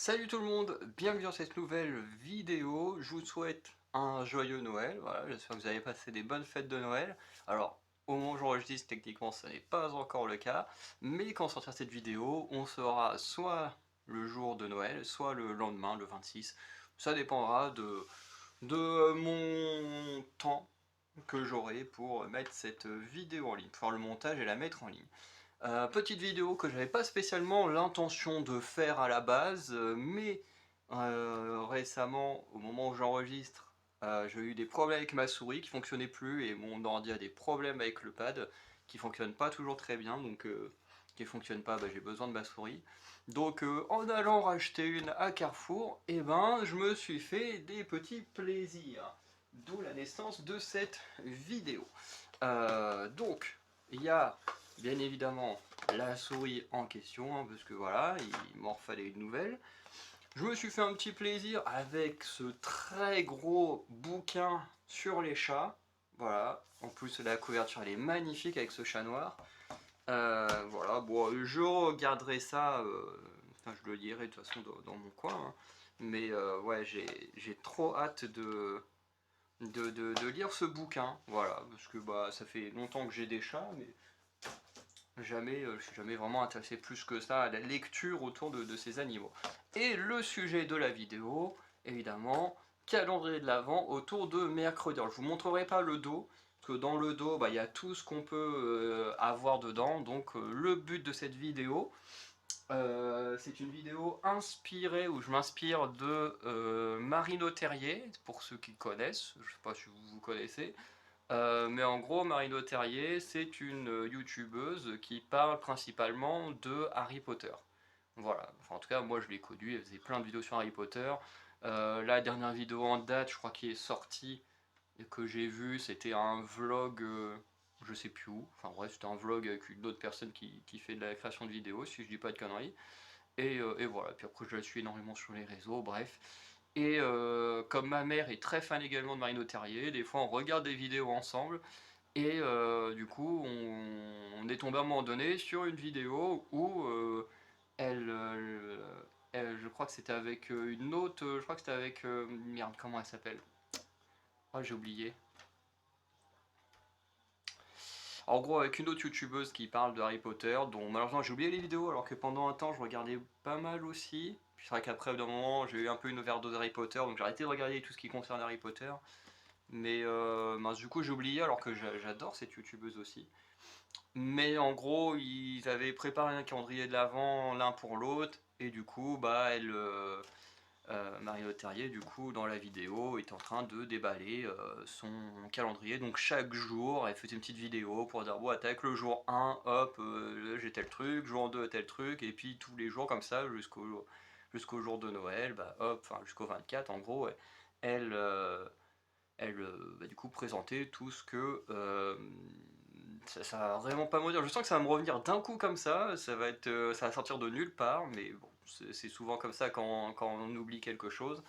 Salut tout le monde, bienvenue dans cette nouvelle vidéo. Je vous souhaite un joyeux Noël. Voilà, j'espère que vous avez passé des bonnes fêtes de Noël. Alors, au moment où j'enregistre, techniquement, ce n'est pas encore le cas. Mais quand sortira cette vidéo, on sera soit le jour de Noël, soit le lendemain, le 26. Ça dépendra de mon temps que j'aurai pour mettre cette vidéo en ligne, pour faire le montage et la mettre en ligne. Petite vidéo que j'avais pas spécialement l'intention de faire à la base, mais récemment, au moment où j'enregistre, j'ai eu des problèmes avec ma souris qui fonctionnait plus et mon ordi a des problèmes avec le pad qui fonctionne pas toujours très bien, donc qui fonctionne pas, j'ai besoin de ma souris. Donc en allant racheter une à Carrefour, je me suis fait des petits plaisirs. D'où la naissance de cette vidéo. Donc, il y a bien évidemment la souris en question, hein, parce que voilà, il m'en fallait une nouvelle. Je me suis fait un petit plaisir avec ce très gros bouquin sur les chats. Voilà, en plus la couverture elle est magnifique avec ce chat noir. Voilà, bon, je regarderai ça, enfin je le lirai de toute façon dans mon coin, hein. Mais ouais, j'ai trop hâte de lire ce bouquin, voilà, parce que ça fait longtemps que j'ai des chats, mais jamais, je suis jamais vraiment intéressé plus que ça à la lecture autour de ces animaux. Et le sujet de la vidéo, évidemment, calendrier de l'Avent autour de mercredi. Alors, je vous montrerai pas le dos, parce que dans le dos, il y a tout ce qu'on peut avoir dedans. Donc, le but de cette vidéo, c'est une vidéo inspirée, où je m'inspire de Marino Terrier, pour ceux qui connaissent, je sais pas si vous connaissez. Mais en gros, Marino Terrier, c'est une youtubeuse qui parle principalement de Harry Potter. Voilà, enfin, en tout cas, moi je l'ai connue, elle faisait plein de vidéos sur Harry Potter. La dernière vidéo en date, je crois, qui est sortie et que j'ai vue, c'était un vlog, je sais plus où. Enfin bref, c'était un vlog avec une autre personne qui fait de la création de vidéos, si je dis pas de conneries. Et voilà, puis après je la suis énormément sur les réseaux, bref. Et comme ma mère est très fan également de Marino Terrier, des fois on regarde des vidéos ensemble. Et du coup, on est tombé à un moment donné sur une vidéo où elle, je crois que c'était avec une autre, je crois que c'était avec, merde, comment elle s'appelle? Ah, j'ai oublié. En gros, avec une autre youtubeuse qui parle de Harry Potter, dont malheureusement j'ai oublié les vidéos, alors que pendant un temps je regardais pas mal aussi. Puis c'est vrai qu'après, d'un moment, j'ai eu un peu une overdose Harry Potter, donc j'ai arrêté de regarder tout ce qui concerne Harry Potter. Mais mince, du coup j'ai oublié, alors que j'adore cette youtubeuse aussi. Mais en gros, ils avaient préparé un calendrier de l'avant l'un pour l'autre, et du coup, Marie-Le Terrier, du coup, dans la vidéo, est en train de déballer son calendrier. Donc chaque jour, elle faisait une petite vidéo pour dire, bon, attaque le jour 1, hop, j'ai tel truc, jour 2, tel truc, et puis tous les jours comme ça, jusqu'au jour de Noël, hop, enfin jusqu'au 24, en gros, ouais, elle, du coup présentait tout ce que ça va vraiment pas me dire. Je sens que ça va me revenir d'un coup comme ça va être, ça va sortir de nulle part, mais bon, c'est souvent comme ça quand on oublie quelque chose.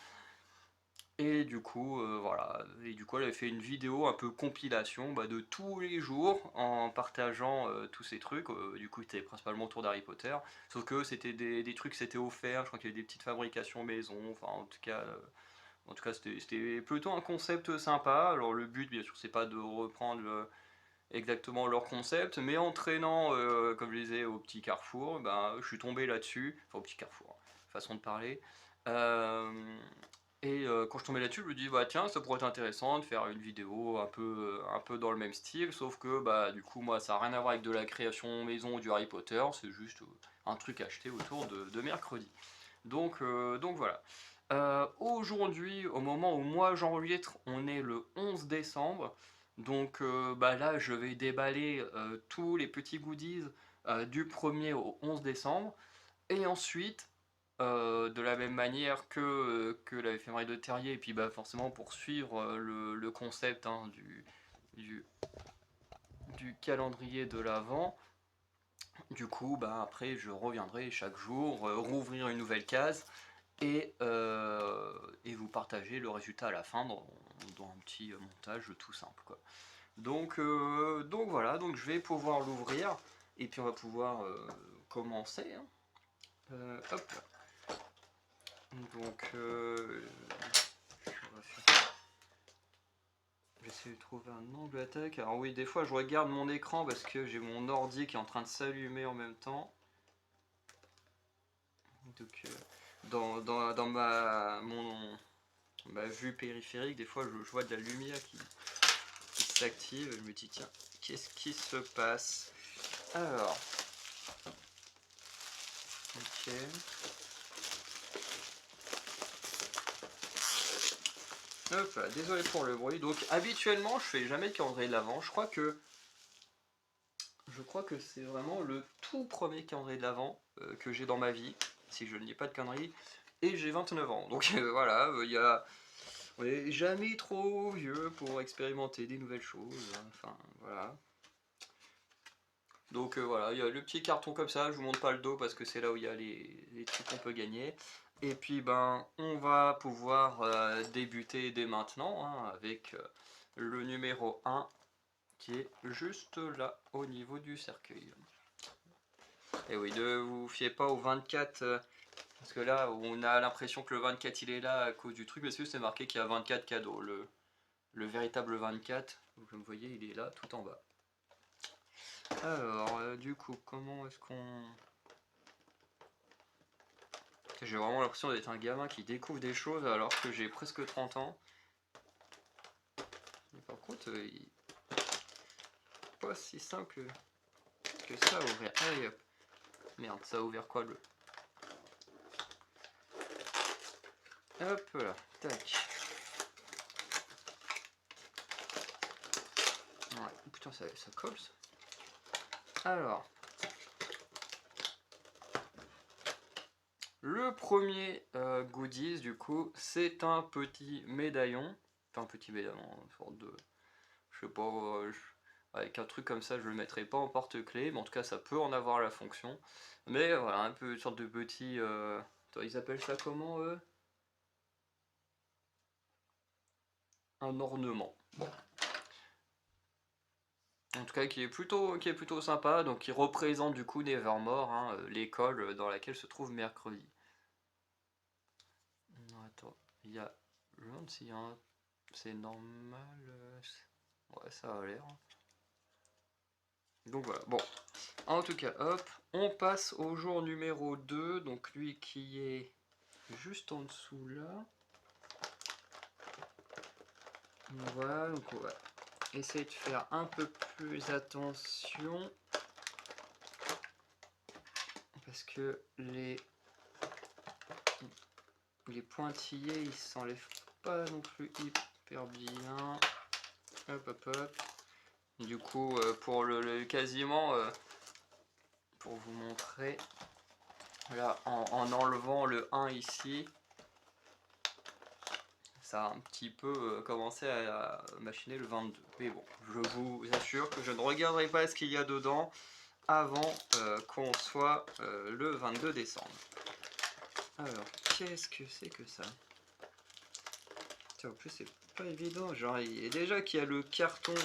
Et du coup, voilà. Et du coup, elle avait fait une vidéo un peu compilation de tous les jours en partageant tous ces trucs. Du coup, c'était principalement autour d'Harry Potter. Sauf que c'était des trucs qui s'étaient offerts. Je crois qu'il y avait des petites fabrications maison. Enfin, en tout cas, c'était plutôt un concept sympa. Alors le but, bien sûr, c'est pas de reprendre exactement leur concept, mais en traînant, comme je disais, au petit carrefour, je suis tombé là-dessus. Enfin, au petit carrefour, hein, façon de parler. Euh, quand je tombais là-dessus, je me dis, bah tiens, ça pourrait être intéressant de faire une vidéo un peu dans le même style, sauf que du coup, moi, ça n'a rien à voir avec de la création maison ou du Harry Potter, c'est juste un truc acheté autour de mercredi. Donc voilà. Aujourd'hui, au moment où moi j'enregistre, on est le 11 décembre. Donc là, je vais déballer tous les petits goodies du 1er au 11 décembre. Et ensuite, de la même manière que l'éphéméride de Terrier, et puis forcément pour suivre le concept, hein, du, du calendrier de l'Avent, du coup, après, je reviendrai chaque jour rouvrir une nouvelle case et vous partager le résultat à la fin dans un petit montage tout simple, quoi. Donc voilà, donc je vais pouvoir l'ouvrir et puis on va pouvoir commencer, hein. Hop. Donc, on va faire... J'essaie de trouver un angle d'attaque. Alors oui, des fois je regarde mon écran parce que j'ai mon ordi qui est en train de s'allumer en même temps. Donc, dans ma vue périphérique, des fois je vois de la lumière qui s'active. Je me dis, tiens, qu'est-ce qui se passe? Alors, ok. Hop là, désolé pour le bruit. Donc habituellement je fais jamais de calendrier de l'Avent. Je crois que c'est vraiment le tout premier calendrier de l'Avent que j'ai dans ma vie, si je ne dis pas de conneries. Et j'ai 29 ans. Donc voilà, on n'est jamais trop vieux pour expérimenter des nouvelles choses. Enfin voilà. Donc voilà, il y a le petit carton comme ça, je vous montre pas le dos parce que c'est là où il y a les trucs qu'on peut gagner. Et puis ben on va pouvoir débuter dès maintenant hein, avec le numéro 1 qui est juste là au niveau du cercueil. Et oui, ne vous fiez pas au 24 parce que là on a l'impression que le 24 il est là à cause du truc, mais c'est marqué qu'il y a 24 cadeaux. Le véritable 24, comme vous voyez, il est là tout en bas. Alors, du coup, comment est-ce qu'on... J'ai vraiment l'impression d'être un gamin qui découvre des choses alors que j'ai presque 30 ans. Mais par contre, il n'est pas si simple que ça à ouvrir. Allez hop. Merde, ça a ouvert quoi le... Hop là, tac. Ouais, putain, ça colle ça. Alors... Le premier goodies, du coup, c'est un petit médaillon. Enfin, un petit médaillon, une sorte de... Je sais pas... avec un truc comme ça, je le mettrai pas en porte-clés, mais en tout cas, ça peut en avoir la fonction. Mais voilà, un peu une sorte de petit... Attends, ils appellent ça comment, eux? Un ornement. Bon. En tout cas, qui est plutôt sympa, donc qui représente du coup Nevermore, hein, l'école dans laquelle se trouve Mercredi. Non, attends, il y a... Je me demande s'il y a un... C'est normal... Ouais, ça a l'air. Donc voilà, bon. En tout cas, hop, on passe au jour numéro 2, donc lui qui est juste en dessous là. Voilà, donc on va essayer de faire un peu plus attention. Parce que les pointillés ils s'enlèvent pas non plus hyper bien. Hop hop hop. Du coup pour le quasiment pour vous montrer là en enlevant le 1 ici, ça a un petit peu commencé à machiner le 22. Mais bon, je vous assure que je ne regarderai pas ce qu'il y a dedans avant qu'on soit le 22 décembre. Alors, qu'est-ce que c'est que ça? Tiens, en plus, c'est pas évident. Genre, et déjà qu'il y a le carton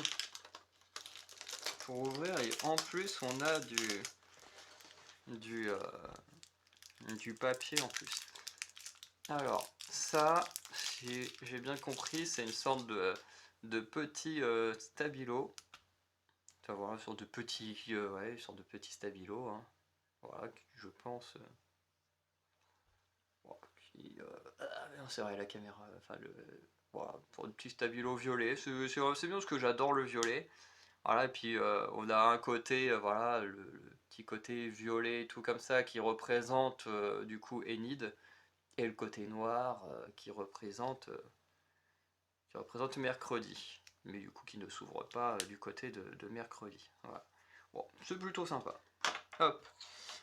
pour ouvrir, et en plus, on a du papier en plus. Alors, ça, si j'ai bien compris, c'est une sorte de petit stabilo. Enfin, voilà, une sorte de petit, ouais, une sorte de petit stabilo. Hein. Voilà, qui, je pense. Qui, non, c'est vrai, la caméra. Enfin, voilà, pour un petit stabilo violet. C'est bien parce que j'adore le violet. Voilà, et puis on a un côté, voilà, le petit côté violet et tout comme ça qui représente du coup Enid, et le côté noir qui représente mercredi, mais du coup qui ne s'ouvre pas du côté de mercredi. Voilà. Bon, c'est plutôt sympa. Hop.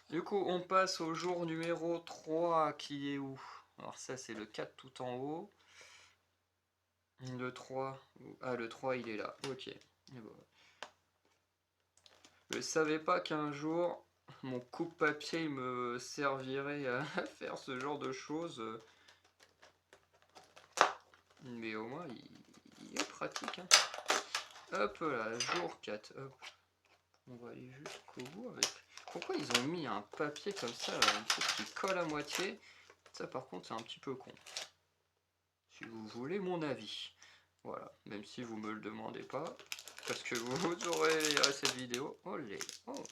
Du coup, on passe au jour numéro 3 qui est où? Alors ça c'est le 4 tout en haut. Le 3, ah le 3 il est là, ok. Et bon. Je savais pas qu'un jour mon coupe-papier me servirait à faire ce genre de choses. Mais au moins il est pratique. Hein. Hop là, jour 4. Hop. On va aller jusqu'au bout avec. Pourquoi ils ont mis un papier comme ça, un truc qui colle à moitié? Ça par contre c'est un petit peu con. Si vous voulez mon avis. Voilà, même si vous me le demandez pas. Parce que vous aurez cette vidéo. Oh les. Oh.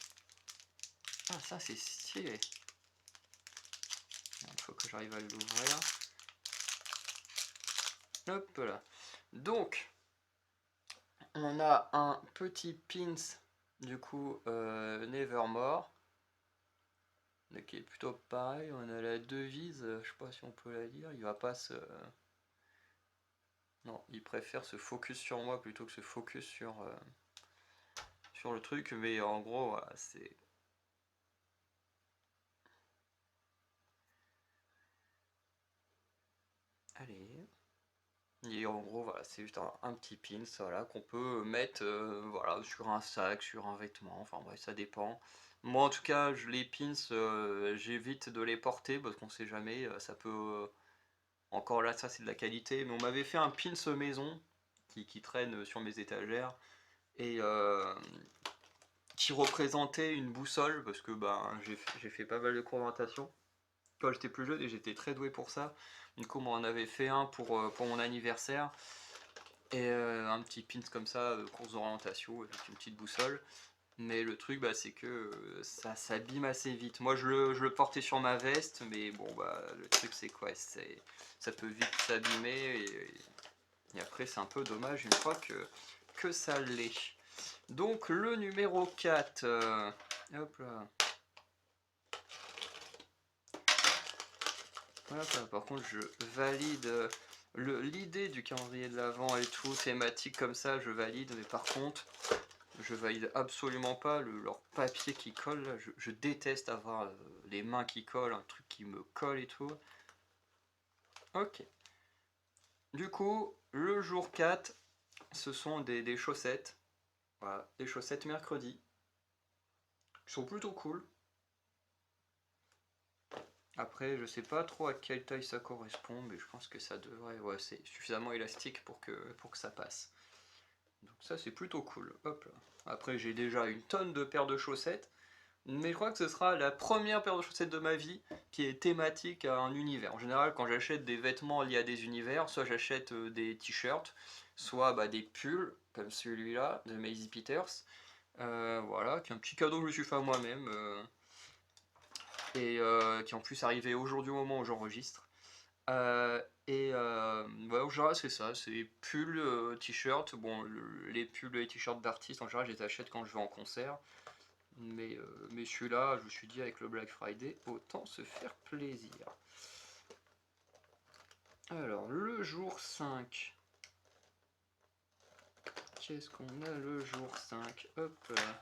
Ah ça c'est stylé. Il faut que j'arrive à l'ouvrir. Hop là. Donc, on a un petit pins, du coup, Nevermore. Qui est plutôt pareil. On a la devise, je sais pas si on peut la lire. Il va pas se... Non, il préfère se focus sur moi plutôt que se focus sur le truc. Mais en gros, voilà, c'est... Allez. Et en gros, voilà, c'est juste un petit pin, voilà, qu'on peut mettre voilà, sur un sac, sur un vêtement, enfin bref, ça dépend. Moi, en tout cas, les pins, j'évite de les porter parce qu'on sait jamais, ça peut... encore là, ça c'est de la qualité, mais on m'avait fait un pins maison qui traîne sur mes étagères et qui représentait une boussole parce que ben, j'ai fait pas mal de cours d'orientation quand j'étais plus jeune et j'étais très doué pour ça. Du coup, moi, on avait fait un pour mon anniversaire. Et un petit pins comme ça, course d'orientation, avec une petite boussole. Mais le truc, bah, c'est que ça s'abîme assez vite. Moi, je le portais sur ma veste, mais bon, bah, le truc, c'est quoi? Ça peut vite s'abîmer, et après, c'est un peu dommage une fois que ça l'est. Donc, le numéro 4. Hop là. Hop là. Par contre, je valide l'idée du calendrier de l'Avent et tout, thématique comme ça, je valide, mais par contre, je valide absolument pas leur papier qui colle. Là. Je déteste avoir les mains qui collent, un truc qui me colle et tout. Ok. Du coup, le jour 4, ce sont des chaussettes. Voilà, des chaussettes mercredi. Qui sont plutôt cool. Après, je sais pas trop à quelle taille ça correspond, mais je pense que ça devrait... Ouais, c'est suffisamment élastique pour que ça passe. Donc ça, c'est plutôt cool. Hop là. Après, j'ai déjà une tonne de paires de chaussettes. Mais je crois que ce sera la première paire de chaussettes de ma vie qui est thématique à un univers. En général, quand j'achète des vêtements liés à des univers, soit j'achète des t-shirts, soit bah, des pulls, comme celui-là, de Maisie Peters. Voilà, qui est un petit cadeau que je me suis fait à moi-même. Et qui en plus arrivé aujourd'hui au moment où j'enregistre. Ouais, en général, c'est ça, c'est pulls, t-shirts. Bon, les pulls et t-shirts d'artistes, en général, je les achète quand je vais en concert. Mais celui-là, je me suis dit avec le Black Friday, autant se faire plaisir. Alors, le jour 5. Qu'est-ce qu'on a le jour 5? Hop là.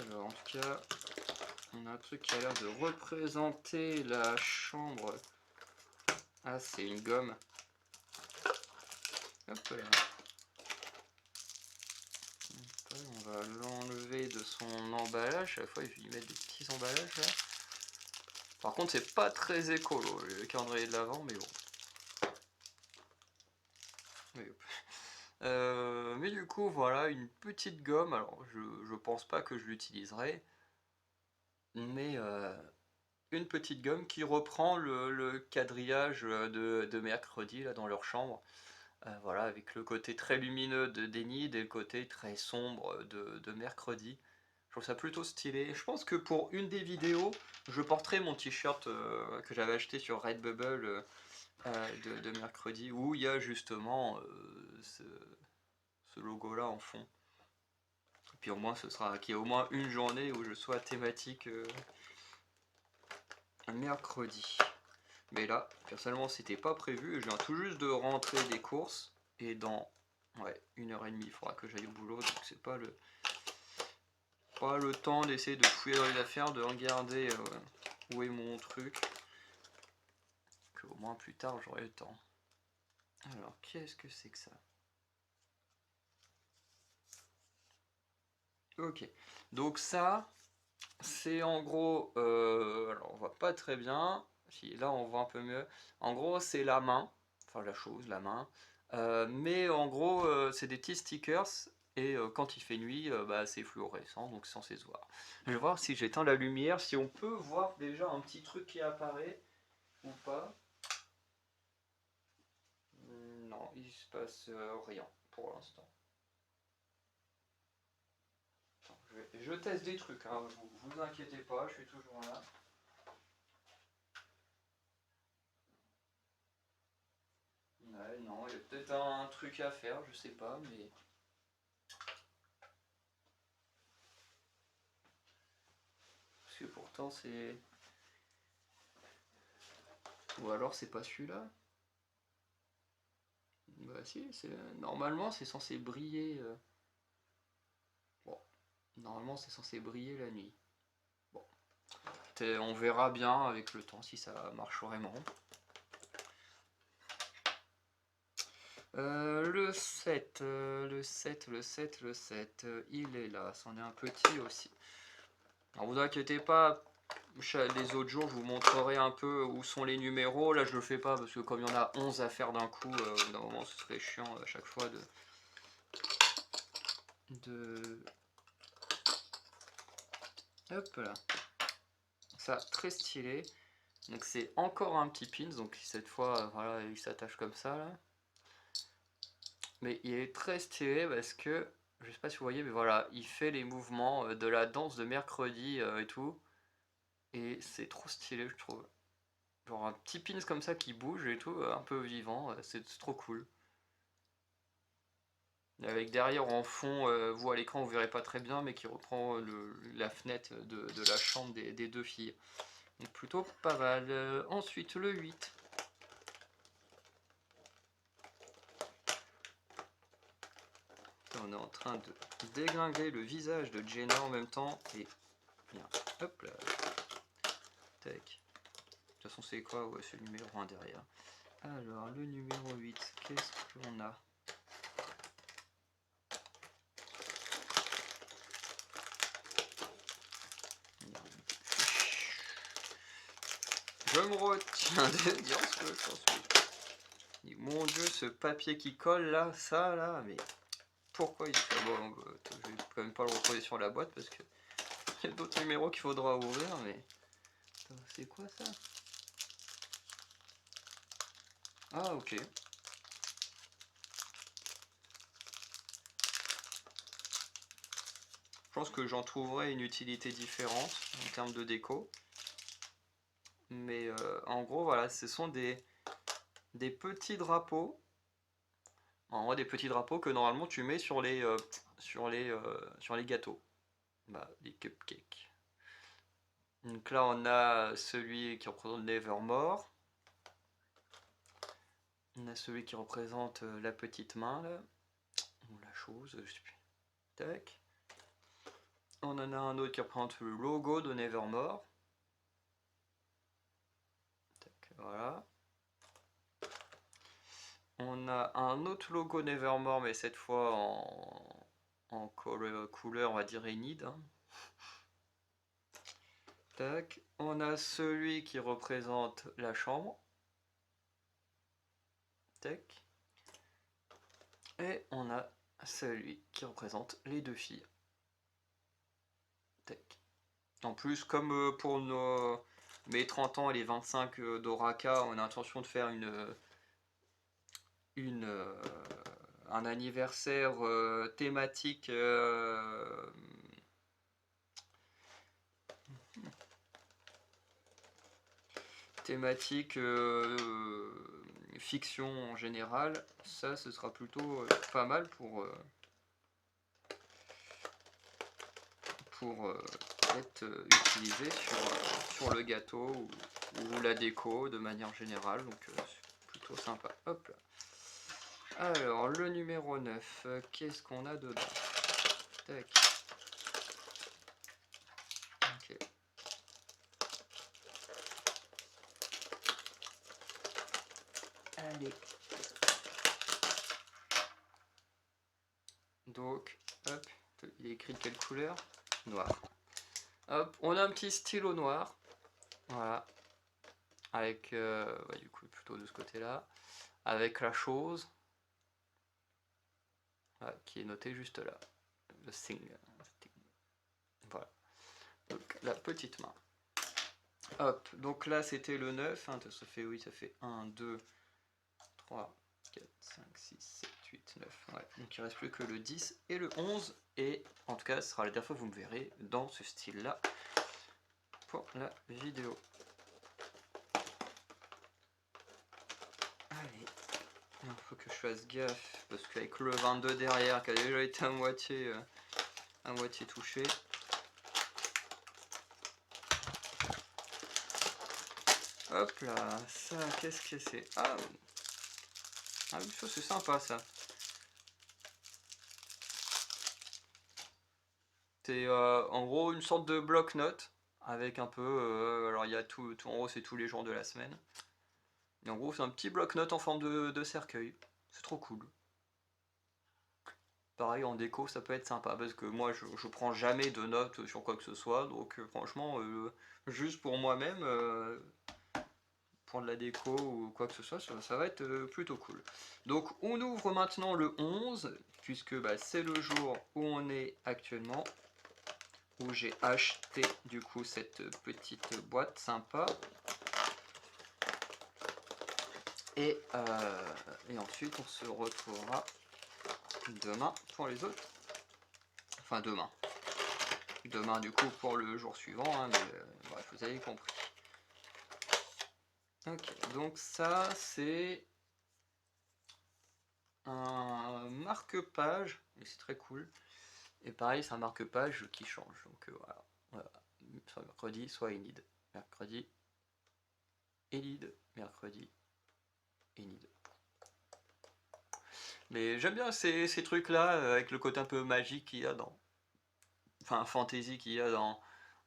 Alors, en tout cas, on a un truc qui a l'air de représenter la chambre. Ah, c'est une gomme. Hop là. On va l'enlever de son emballage. À chaque fois, je vais lui mettre des petits emballages là. Par contre, c'est pas très écolo le calendrier de l'Avent, mais bon. Mais du coup, voilà, une petite gomme. Alors, je pense pas que je l'utiliserai, mais une petite gomme qui reprend le quadrillage de mercredi là dans leur chambre. Voilà, avec le côté très lumineux de Denny et le côté très sombre de mercredi. Je trouve ça plutôt stylé. Je pense que pour une des vidéos, je porterai mon t-shirt que j'avais acheté sur Redbubble de mercredi, où il y a justement ce logo-là en fond. Et puis au moins, ce sera qu'il y ait au moins une journée où je sois thématique mercredi. Mais là, personnellement, c'était pas prévu. Je viens tout juste de rentrer des courses. Et dans 1h30, il faudra que j'aille au boulot. Donc c'est pas le temps d'essayer de fouiller dans les affaires, de regarder où est mon truc. Que au moins plus tard, j'aurai le temps. Alors, qu'est-ce que c'est que ça? Ok. Donc ça, c'est en gros... alors, on voit pas très bien. Si, là, on voit un peu mieux. En gros, c'est la main. Enfin, la chose, la main. Mais en gros, c'est des petits stickers Et quand il fait nuit, bah, c'est fluorescent, donc c'est censé se voir. Je vais voir si j'éteins la lumière, si on peut voir déjà un petit truc qui apparaît ou pas. Non, il se passe rien pour l'instant. Je teste des trucs, hein, vous inquiétez pas, je suis toujours là. Ouais, non, il y a peut-être un truc à faire, je sais pas, mais... Parce que pourtant c'est... Ou alors c'est pas celui-là. Bah si, normalement c'est censé briller... Bon, normalement c'est censé briller la nuit. Bon, on verra bien avec le temps si ça marche vraiment. Le 7, le 7, le 7, le 7, il est là, c'en est un petit aussi. Alors vous inquiétez pas, les autres jours je vous montrerai un peu où sont les numéros. Là je le fais pas parce que comme il y en a 11 à faire d'un coup, au bout d'un moment ce serait chiant à chaque fois de... Hop là. Ça, très stylé. Donc c'est encore un petit pins, donc cette fois, voilà, il s'attache comme ça là. Mais il est très stylé parce que, je sais pas si vous voyez, mais voilà, il fait les mouvements de la danse de mercredi et tout. Et c'est trop stylé, je trouve. Genre un petit pins comme ça qui bouge et tout, un peu vivant, c'est trop cool. Avec derrière en fond, vous à l'écran vous verrez pas très bien, mais qui reprend la fenêtre de la chambre des deux filles. Donc plutôt pas mal. Ensuite le 8. On est en train de déglinguer le visage de Jenna en même temps. Et bien, hop là. Tac. De toute façon c'est quoi? Ouais, c'est le numéro 1 derrière. Alors le numéro 8, qu'est-ce qu'on a? Je me retiens de dire ce que j'en suis. Mon dieu, ce papier qui colle là, ça là, mais pourquoi il fait bon, je vais quand même pas le reposer sur la boîte parce que il y a d'autres numéros qu'il faudra ouvrir, mais c'est quoi ça? Ah ok. Je pense que j'en trouverai une utilité différente en termes de déco. Mais en gros, voilà, ce sont des petits drapeaux. En vrai, des petits drapeaux que normalement tu mets sur les gâteaux. Bah, les cupcakes. Donc là, on a celui qui représente Nevermore. On a celui qui représente la petite main, là. Ou la chose, je sais plus. Tac. On en a un autre qui représente le logo de Nevermore. Tac, voilà. On a un autre logo Nevermore, mais cette fois en couleur, on va dire Enid. Hein. Tac. On a celui qui représente la chambre. Tac. Et on a celui qui représente les deux filles. Tac. En plus, comme pour mes 30 ans et les 25 d'Oraka, on a l'intention de faire un anniversaire thématique fiction en général. Ça, ce sera plutôt pas mal pour être utilisé sur le gâteau ou la déco de manière générale. Donc c'est plutôt sympa. Hop là. Alors, le numéro 9, qu'est-ce qu'on a dedans? Tac. Ok. Allez. Donc, hop, il est écrit de quelle couleur? Noir. Hop, on a un petit stylo noir. Voilà. Avec, du coup, plutôt de ce côté-là. Avec la chose. voilà, qui est noté juste là, le thing. Voilà, donc la petite main. Hop, donc là c'était le 9, hein, ça fait, oui, ça fait 1, 2, 3, 4, 5, 6, 7, 8, 9. Ouais. Donc il ne reste plus que le 10 et le 11. Et en tout cas, ce sera la dernière fois que vous me verrez dans ce style-là pour la vidéo. Allez, il faut que je fasse gaffe parce qu'avec le 22 derrière qui a déjà été à moitié touché. Hop là, ça, qu'est-ce que c'est? Ah, ça c'est sympa ça. C'est en gros une sorte de bloc-notes avec un peu. Alors il y a tout en gros, c'est tous les jours de la semaine. Et en gros, c'est un petit bloc-notes en forme de cercueil. C'est trop cool. Pareil, en déco, ça peut être sympa parce que moi, je prends jamais de notes sur quoi que ce soit. Donc, franchement, juste pour moi-même, pour de la déco ou quoi que ce soit, ça va être plutôt cool. Donc, on ouvre maintenant le 11, puisque bah, c'est le jour où on est actuellement. Où j'ai acheté du coup cette petite boîte sympa. Et ensuite, on se retrouvera demain pour les autres. Enfin, demain. Demain, du coup, pour le jour suivant, hein, mais bref, vous avez compris. Ok, donc ça, c'est un marque-page, et c'est très cool. Et pareil, c'est un marque-page qui change. Donc voilà. Soit mercredi, soit Enid. Mercredi, Enid. Mercredi, Enid. Mais j'aime bien ces trucs-là, avec le côté un peu magique qu'il y a dans. Enfin, fantasy qu'il y a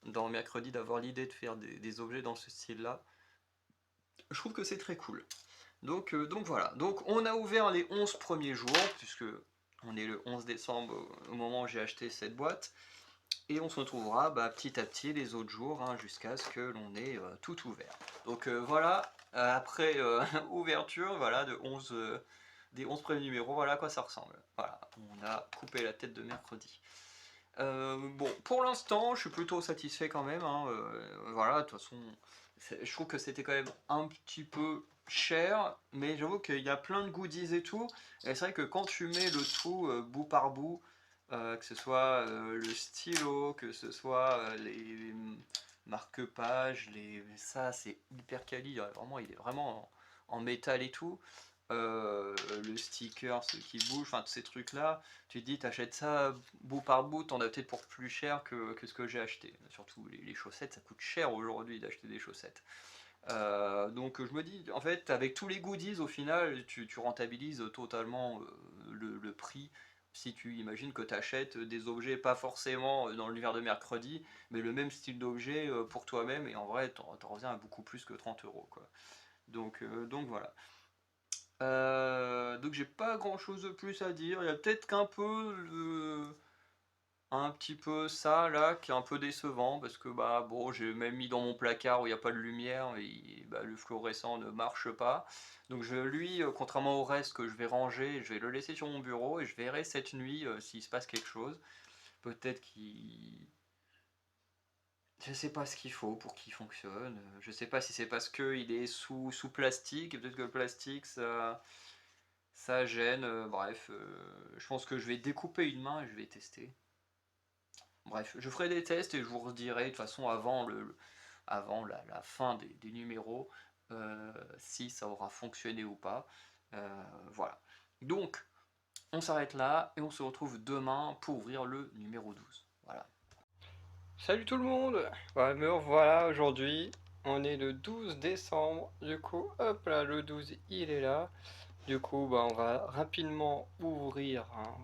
dans Mercredi, d'avoir l'idée de faire des objets dans ce style-là. Je trouve que c'est très cool. Donc voilà. Donc on a ouvert les 11 premiers jours, puisque on est le 11 décembre au moment où j'ai acheté cette boîte. Et on se retrouvera bah, petit à petit les autres jours, hein, jusqu'à ce que l'on ait tout ouvert. Donc voilà, après ouverture, voilà, des 11 premiers numéros, voilà à quoi ça ressemble. Voilà, on a coupé la tête de mercredi. Bon, pour l'instant, je suis plutôt satisfait quand même, hein, voilà, de toute façon, je trouve que c'était quand même un petit peu cher, mais j'avoue qu'il y a plein de goodies et tout, et c'est vrai que quand tu mets le tout bout par bout, que ce soit le stylo, que ce soit les marque-pages, ça c'est hyper quali, vraiment, il est vraiment en métal et tout. Le sticker, ce qui bouge, enfin tous ces trucs là, tu te dis t'achètes ça bout par bout, t'en as peut-être pour plus cher que ce que j'ai acheté. Surtout les chaussettes, ça coûte cher aujourd'hui d'acheter des chaussettes. Donc je me dis, en fait, avec tous les goodies, au final, tu rentabilises totalement le prix. Si tu imagines que tu achètes des objets, pas forcément dans l'univers de mercredi, mais le même style d'objet pour toi-même, et en vrai, t'en reviens à beaucoup plus que 30 euros, quoi. Donc voilà. Donc j'ai pas grand chose de plus à dire. Il y a peut-être qu'un peu un petit peu ça là qui est un peu décevant parce que bah bon, j'ai même mis dans mon placard où il n'y a pas de lumière et bah, le fluorescent ne marche pas. Donc lui, contrairement au reste que je vais ranger, je vais le laisser sur mon bureau et je verrai cette nuit s'il se passe quelque chose. Peut-être qu'il, je sais pas ce qu'il faut pour qu'il fonctionne. Je sais pas si c'est parce qu'il est sous plastique, et peut-être que le plastique ça gêne. Bref, je pense que je vais découper une main et je vais tester. Bref, je ferai des tests et je vous redirai de toute façon avant la fin des numéros si ça aura fonctionné ou pas. Voilà. Donc, on s'arrête là et on se retrouve demain pour ouvrir le numéro 12. Voilà. Salut tout le monde. Ouais, me revoilà aujourd'hui. On est le 12 décembre. Du coup, hop là, le 12, il est là. Du coup, bah, on va rapidement ouvrir hein,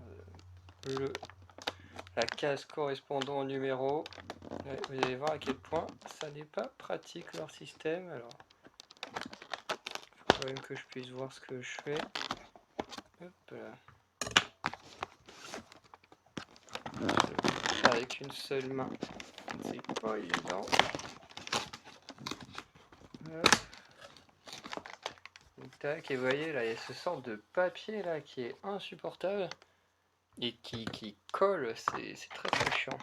la case correspondant au numéro. Ouais, vous allez voir à quel point ça n'est pas pratique leur système. Alors, il faut quand même que je puisse voir ce que je fais. Hop là. Avec une seule main, c'est pas évident. Hop. Tac, et vous voyez là, il y a ce sorte de papier là qui est insupportable. et qui colle, c'est très très chiant.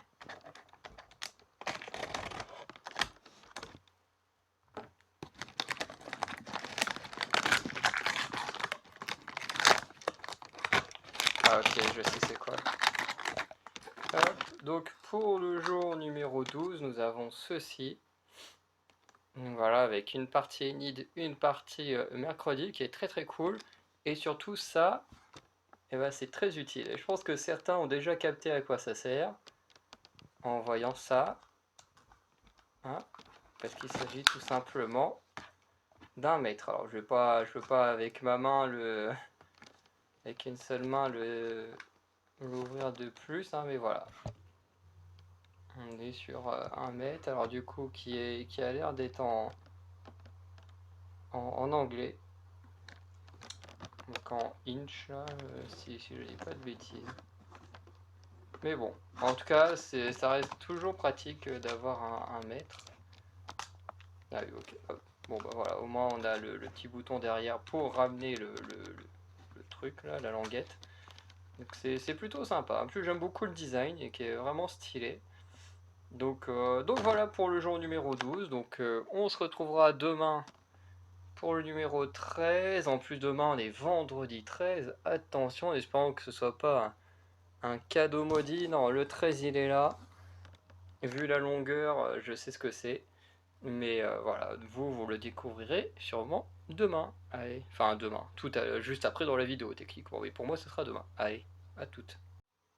Ah ok, je sais c'est quoi. Hop, donc pour le jour numéro 12, nous avons ceci. Donc voilà, avec une partie Enid, une partie mercredi qui est très très cool. Et surtout ça, eh ben, c'est très utile. Et je pense que certains ont déjà capté à quoi ça sert en voyant ça. Hein, parce qu'il s'agit tout simplement d'un mètre. Alors je veux pas avec ma main avec une seule main l'ouvrir de plus, hein, mais voilà. On est sur 1 mètre, alors du coup qui a l'air d'être en anglais. Donc en inch là, si je dis pas de bêtises. Mais bon, en tout cas, ça reste toujours pratique d'avoir un mètre. Ah oui, ok. Hop. Bon bah voilà, au moins on a le petit bouton derrière pour ramener le truc là, la languette. Donc c'est plutôt sympa. En plus j'aime beaucoup le design et qui est vraiment stylé. Donc voilà pour le jour numéro 12. Donc on se retrouvera demain pour le numéro 13. En plus demain on est vendredi 13. Attention, en espérant que ce soit pas un cadeau maudit. Non, le 13 il est là. Vu la longueur, je sais ce que c'est. Mais voilà, vous le découvrirez sûrement demain. Allez, enfin demain, juste après dans la vidéo techniquement. Oui, pour moi ce sera demain. Allez, à toutes.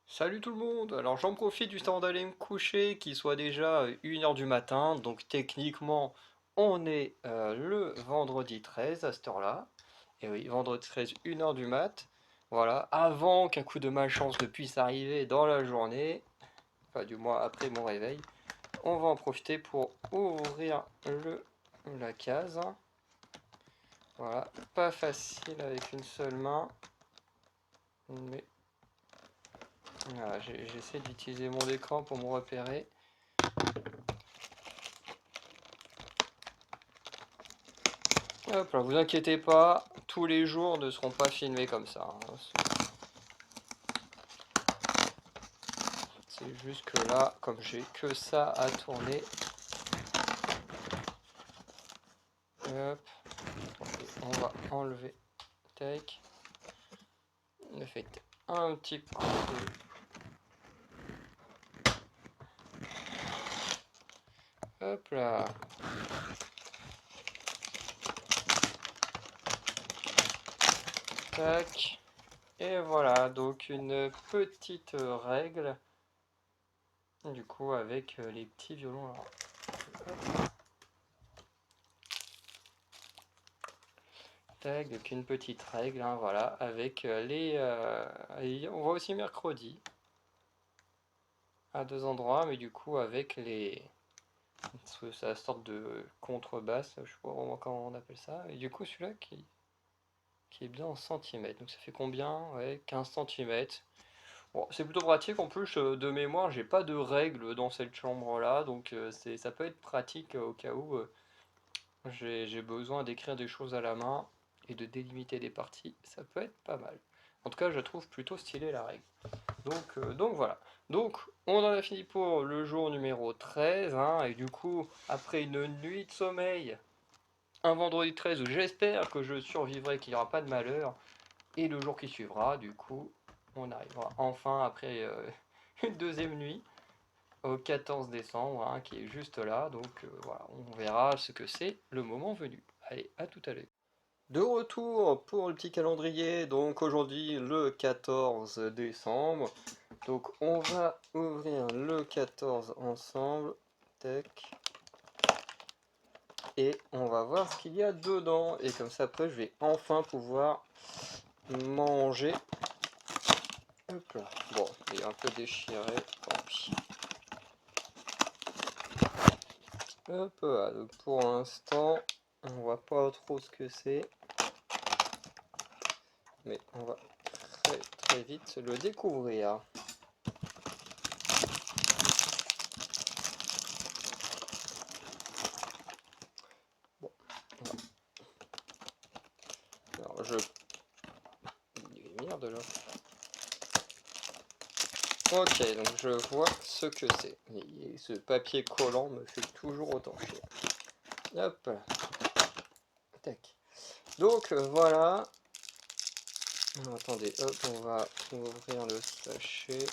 Salut tout le monde! Alors j'en profite juste avant d'aller me coucher, qu'il soit déjà 1h du matin, donc techniquement on est le vendredi 13 à cette heure-là. Et oui, vendredi 13, 1h du mat. Voilà, avant qu'un coup de malchance ne puisse arriver dans la journée, enfin du moins après mon réveil, on va en profiter pour ouvrir la case. Voilà, pas facile avec une seule main, mais voilà, j'essaie d'utiliser mon écran pour me repérer. Hop là, vous inquiétez pas, tous les jours ne seront pas filmés comme ça. Hein. C'est juste que là, comme j'ai que ça à tourner, hop, on va enlever, tac, le fait un petit coup de... Hop là. Tac. Et voilà, donc une petite règle, du coup avec les petits violons là. Hop. Tac, donc une petite règle, hein, voilà, avec on voit aussi mercredi à 2 endroits, mais du coup avec c'est la sorte de contrebasse, je sais pas vraiment comment on appelle ça, et du coup celui-là qui est bien en centimètres, donc ça fait combien? Ouais, 15 centimètres. Bon, c'est plutôt pratique, en plus de mémoire j'ai pas de règles dans cette chambre là, donc ça peut être pratique au cas où j'ai besoin d'écrire des choses à la main et de délimiter des parties, ça peut être pas mal. En tout cas je trouve plutôt stylé la règle. Donc voilà. Donc on en a fini pour le jour numéro 13, hein, et du coup après une nuit de sommeil, un vendredi 13 où j'espère que je survivrai, qu'il n'y aura pas de malheur, et le jour qui suivra, du coup on arrivera enfin après une deuxième nuit au 14 décembre, hein, qui est juste là, donc voilà, on verra ce que c'est le moment venu. Allez, à tout à l'heure. De retour pour le petit calendrier, donc aujourd'hui le 14 décembre, donc on va ouvrir le 14 ensemble, tac, et on va voir ce qu'il y a dedans, et comme ça après je vais enfin pouvoir manger. Hop là. Bon, il est un peu déchiré, tant pis. Hop là, donc pour l'instant, on voit pas trop ce que c'est, mais on va très très vite le découvrir. Bon, alors merde là. Ok, donc je vois ce que c'est. Et ce papier collant me fait toujours autant chier. Hop là. Tac. Donc voilà. Attendez, hop, on va ouvrir le sachet.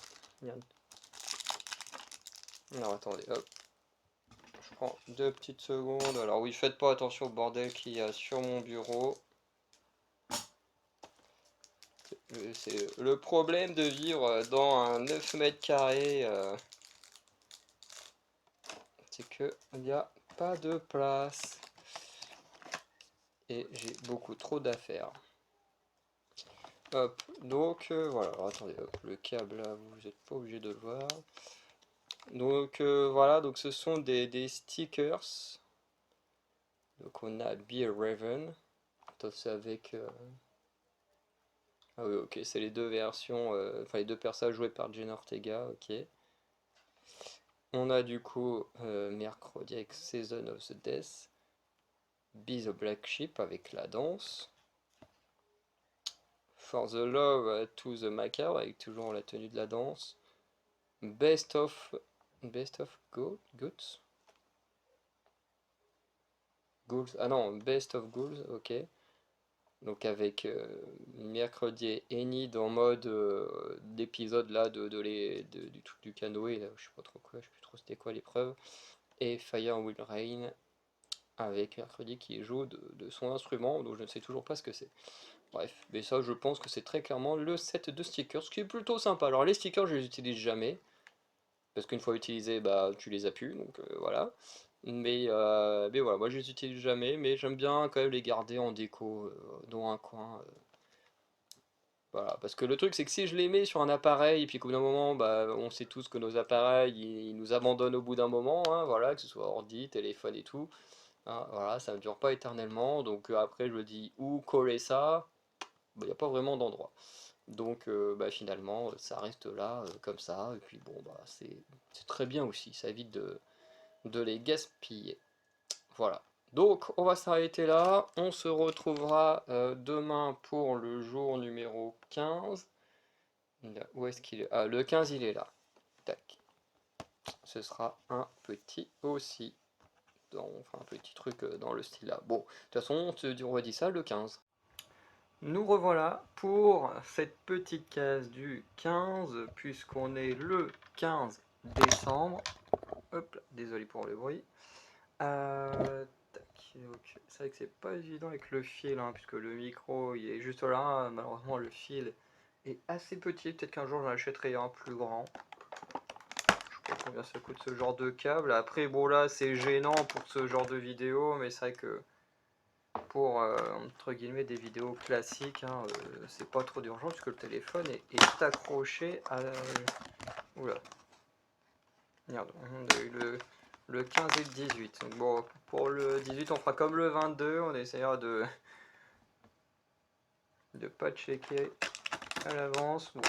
Non, attendez, hop. Je prends 2 petites secondes. Alors oui, faites pas attention au bordel qu'il y a sur mon bureau. C'est le problème de vivre dans un 9 mètres carrés. C'est que il n'y a pas de place. Et j'ai beaucoup trop d'affaires. Hop, donc voilà, alors, attendez, hop, le câble là, vous n'êtes pas obligé de le voir. Donc voilà, donc ce sont des stickers. Donc on a Beer Raven, c'est avec... Ah oui, ok, c'est les deux versions, enfin les deux personnages joués par Jenna Ortega, ok. On a du coup mercredi avec Season of the Death, Be the Black Sheep avec la danse, For the Love to the Macabre avec toujours la tenue de la danse, Best of Goats, Ghouls, ah non, Best of Ghouls, ok. Donc avec mercredi et Enid en mode d'épisode là du truc du canoë, là, je sais pas trop quoi, je sais plus trop c'était quoi l'épreuve. Et Fire Will Rain avec mercredi qui joue de son instrument, donc je ne sais toujours pas ce que c'est. Bref, mais ça je pense que c'est très clairement le set de stickers, ce qui est plutôt sympa. Alors les stickers je les utilise jamais, parce qu'une fois utilisés, bah tu les as plus, donc voilà. Mais voilà, moi je les utilise jamais, mais j'aime bien quand même les garder en déco dans un coin. Voilà, parce que le truc c'est que si je les mets sur un appareil, et puis qu'au bout d'un moment, bah, on sait tous que nos appareils, ils nous abandonnent au bout d'un moment, hein, voilà, que ce soit ordi, téléphone et tout, hein, voilà, ça ne dure pas éternellement, donc après je me dis où coller ça, il n'y a pas vraiment d'endroit. Donc bah, finalement, ça reste là, comme ça, et puis bon, bah, c'est très bien aussi, ça évite de les gaspiller. Voilà. Donc on va s'arrêter là, on se retrouvera demain pour le jour numéro 15. Où est-ce qu'il est? Ah, le 15 il est là. Tac. Ce sera un petit aussi. Enfin un petit truc dans le style là. Bon, de toute façon on te redit ça le 15. Nous revoilà pour cette petite case du 15, puisqu'on est le 15 décembre. Hop là, désolé pour le bruit. Tac, c'est vrai que c'est pas évident avec le fil, hein, puisque le micro il est juste là. Malheureusement, le fil est assez petit. Peut-être qu'un jour j'en achèterai un plus grand. Je sais pas combien ça coûte ce genre de câble. Après, bon, là c'est gênant pour ce genre de vidéo, mais c'est vrai que pour entre guillemets des vidéos classiques, hein, c'est pas trop d'urgence puisque le téléphone est accroché à. Oula. Merde, on a eu le 15 et le 18. Donc bon, pour le 18, on fera comme le 22, on essaiera de pas checker à l'avance. Bon. De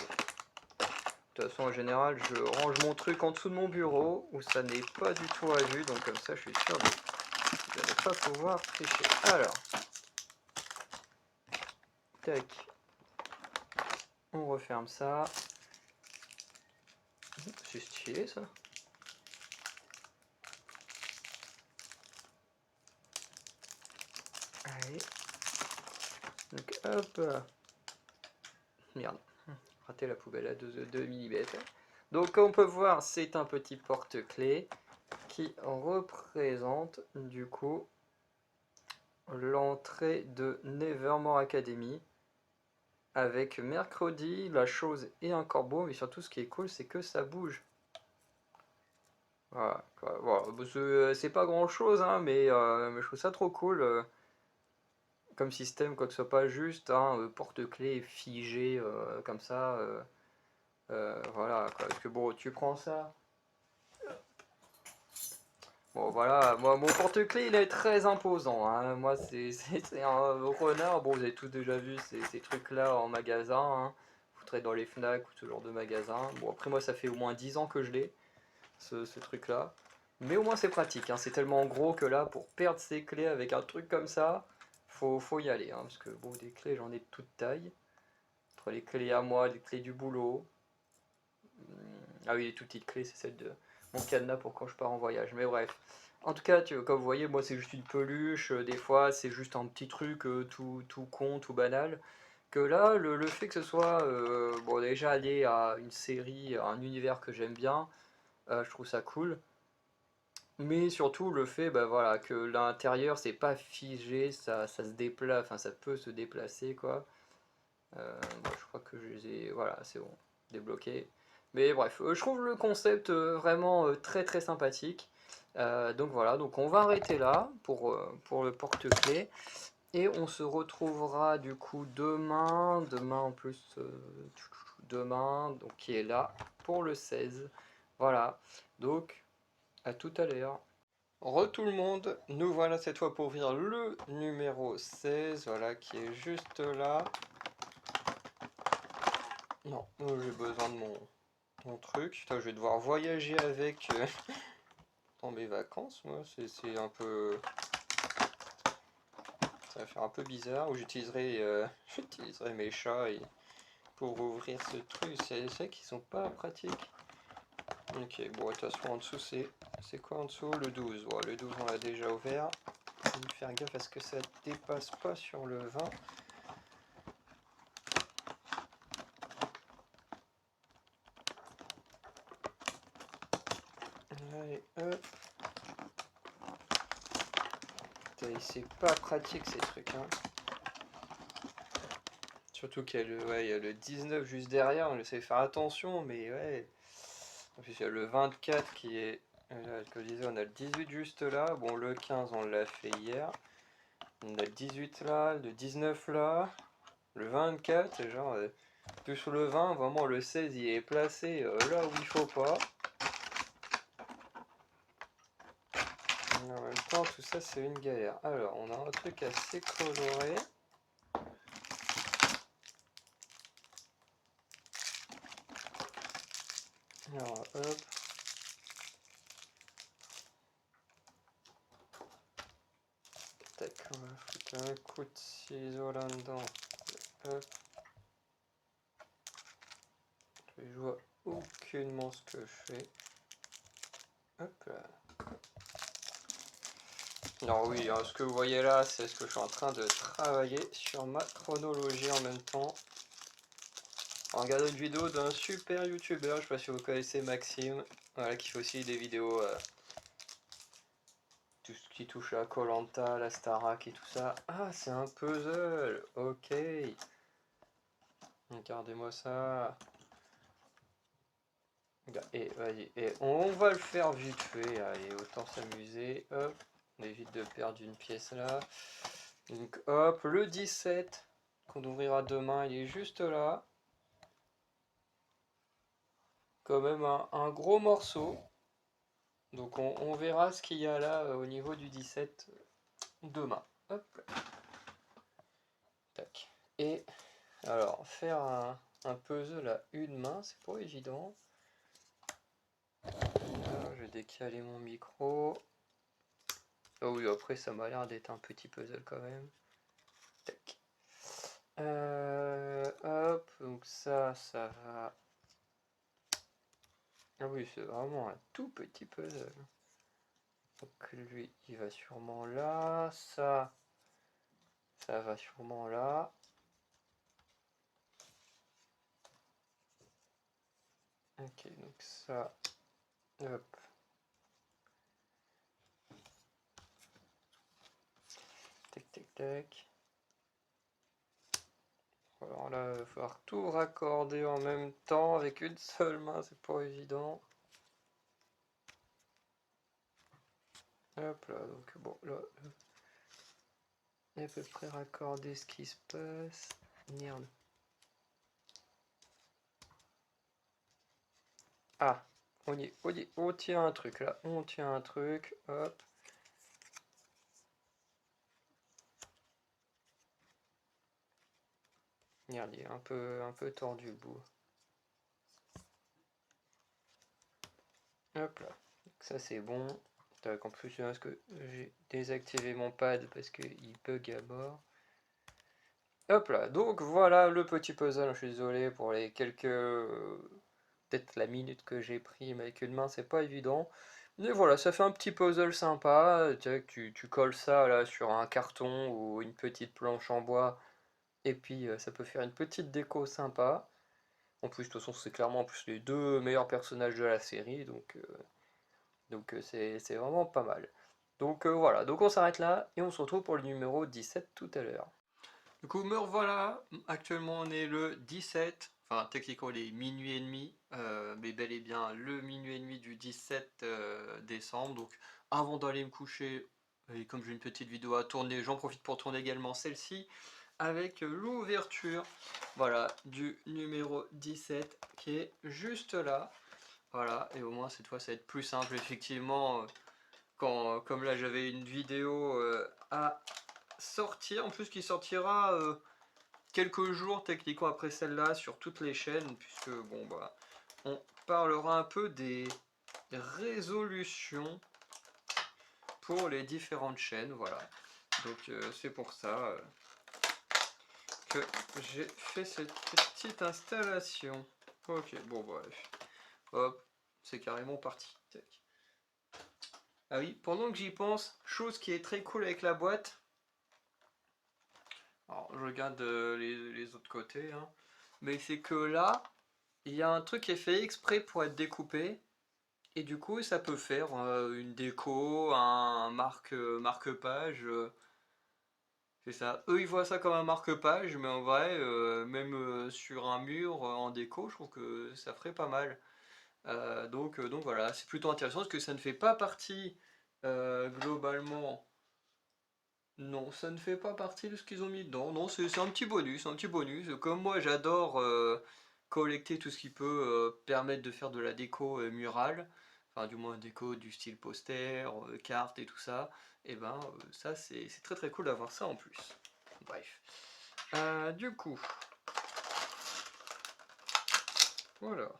toute façon, en général, je range mon truc en dessous de mon bureau où ça n'est pas du tout à vue, donc comme ça, je suis sûr de ne pas pouvoir tricher. Alors, tac, on referme ça. C'est stylé ça. Allez. Donc hop. Merde. Raté la poubelle à 2 mm. Donc comme on peut voir, c'est un petit porte-clés qui représente du coup l'entrée de Nevermore Academy. Avec mercredi, la chose est un corbeau, mais surtout ce qui est cool, c'est que ça bouge. Voilà, voilà. C'est pas grand chose, hein, mais je trouve ça trop cool comme système, quoi que ce soit pas juste un porte-clés figé comme ça. Voilà, quoi. Parce que bon, tu prends ça. Bon, voilà, moi, mon porte-clés il est très imposant, hein. Moi, c'est un renard. Bon, vous avez tous déjà vu ces trucs-là en magasin, hein. Vous traitez dans les Fnac ou ce genre de magasin. Bon, après, moi, ça fait au moins 10 ans que je l'ai, ce truc-là. Mais au moins, c'est pratique, hein. C'est tellement gros que là, pour perdre ses clés avec un truc comme ça, faut y aller, hein. Parce que, bon, des clés, j'en ai de toute taille. Entre les clés à moi, les clés du boulot. Ah oui, les toutes petites clés, c'est celle de mon cadenas pour quand je pars en voyage. Mais bref. En tout cas, comme vous voyez, moi c'est juste une peluche. Des fois, c'est juste un petit truc tout con, tout banal. Que là, le fait que ce soit bon, déjà lié à une série, à un univers que j'aime bien, je trouve ça cool. Mais surtout le fait bah, voilà, que l'intérieur c'est pas figé, ça se déplace, enfin ça peut se déplacer quoi. Bon, je crois que je les ai. Voilà, c'est bon, débloqué. Mais bref, je trouve le concept vraiment très très sympathique. Donc voilà, donc on va arrêter là pour le porte-clés. Et on se retrouvera du coup demain en plus, demain, donc qui est là pour le 16. Voilà, donc à tout à l'heure. Re tout le monde, nous voilà cette fois pour ouvrir le numéro 16, voilà, qui est juste là. Non, j'ai besoin de mon truc. Putain, je vais devoir voyager avec dans mes vacances, moi. C'est un peu. Ça va faire un peu bizarre. Ou j'utiliserai j'utiliserai mes chats pour ouvrir ce truc. C'est vrai qu'ils sont pas pratiques. Ok, bon, de toute façon, en dessous, c'est quoi en dessous? Le 12. Ouais, le 12, on l'a déjà ouvert. Je vais faire gaffe à ce que ça dépasse pas sur le 20. Allez, hop. C'est pas pratique ces trucs, hein. Surtout qu'il y a il y a le 19 juste derrière, on essaie de faire attention, mais ouais. En plus, il y a le 24 qui est. Là, comme je disais, on a le 18 juste là. Bon, le 15, on l'a fait hier. On a le 18 là, le 19 là, le 24, et genre. Plus le 20, vraiment le 16, il est placé là où il faut pas. Et en même temps, tout ça, c'est une galère. Alors, on a un truc assez coloré. Alors, hop. Tac, on va foutre un coup de ciseau là-dedans. Hop. Je vois aucunement ce que je fais. Hop là. Alors oui, ce que vous voyez là, c'est ce que je suis en train de travailler sur ma chronologie en même temps. En regardant une vidéo d'un super youtubeur, je sais pas si vous connaissez Maxime, voilà, qui fait aussi des vidéos, tout ce qui touche à koh la Starac et tout ça. Ah, c'est un puzzle, ok. Regardez-moi ça. Et vas-y, et on va le faire vite fait, allez, autant s'amuser, hop. On évite de perdre une pièce là. Donc hop, le 17 qu'on ouvrira demain, il est juste là. Quand même un gros morceau. Donc on verra ce qu'il y a là au niveau du 17 demain. Hop. Tac. Et alors, faire un puzzle à une main, c'est pas évident. Là, je vais décaler mon micro. Ah oui, après ça m'a l'air d'être un petit puzzle quand même. Tac. Hop, donc ça va. Ah oui, c'est vraiment un tout petit puzzle. Donc lui, il va sûrement là. Ça va sûrement là. Ok, donc ça. Hop. Tac, tac, tac. Alors là, il va falloir tout raccorder en même temps avec une seule main, c'est pas évident. Hop là, donc bon, là, à peu près raccordé ce qui se passe. Merde. Ah, on tient un truc là, on tient un truc, hop. Merde, il est un peu tordu le bout. Hop là, donc ça c'est bon. En plus, parce que j'ai désactivé mon pad parce qu'il bug à mort. Hop là, donc voilà le petit puzzle, je suis désolé pour les quelques peut-être la minute que j'ai pris, mais avec une main, c'est pas évident. Mais voilà, ça fait un petit puzzle sympa. Tu sais, que tu colles ça là sur un carton ou une petite planche en bois, et puis ça peut faire une petite déco sympa. En plus, de toute façon, c'est clairement en plus les deux meilleurs personnages de la série, donc c'est vraiment pas mal. Donc voilà, donc on s'arrête là et on se retrouve pour le numéro 17 tout à l'heure. Du coup, me revoilà. Actuellement, on est le 17. Enfin, techniquement, il est minuit et demi, mais bel et bien le minuit et demi du 17 décembre. Donc, avant d'aller me coucher, et comme j'ai une petite vidéo à tourner, j'en profite pour tourner également celle-ci avec l'ouverture, voilà, du numéro 17 qui est juste là. Voilà, et au moins cette fois, ça va être plus simple, effectivement. Comme là, j'avais une vidéo à sortir, en plus qui sortira quelques jours techniquement après celle-là sur toutes les chaînes, puisque bon bah on parlera un peu des résolutions pour les différentes chaînes, voilà. Donc c'est pour ça que j'ai fait cette petite installation. Ok, bon bref, hop, c'est carrément parti. Tac. Ah oui, pendant que j'y pense, chose qui est très cool avec la boîte. Alors, je regarde les autres côtés, hein. Mais c'est que là, il y a un truc qui est fait exprès pour être découpé. Et du coup, ça peut faire une déco, un marque-page. C'est ça. Eux, ils voient ça comme un marque-page, mais en vrai, même sur un mur en déco, je trouve que ça ferait pas mal. Donc voilà, c'est plutôt intéressant parce que ça ne fait pas partie globalement. Non, ça ne fait pas partie de ce qu'ils ont mis dedans. Non, c'est un petit bonus, un petit bonus. Comme moi, j'adore collecter tout ce qui peut permettre de faire de la déco murale, enfin du moins déco du style poster, cartes et tout ça. Et ben ça, c'est très très cool d'avoir ça en plus. Bref. Du coup, voilà.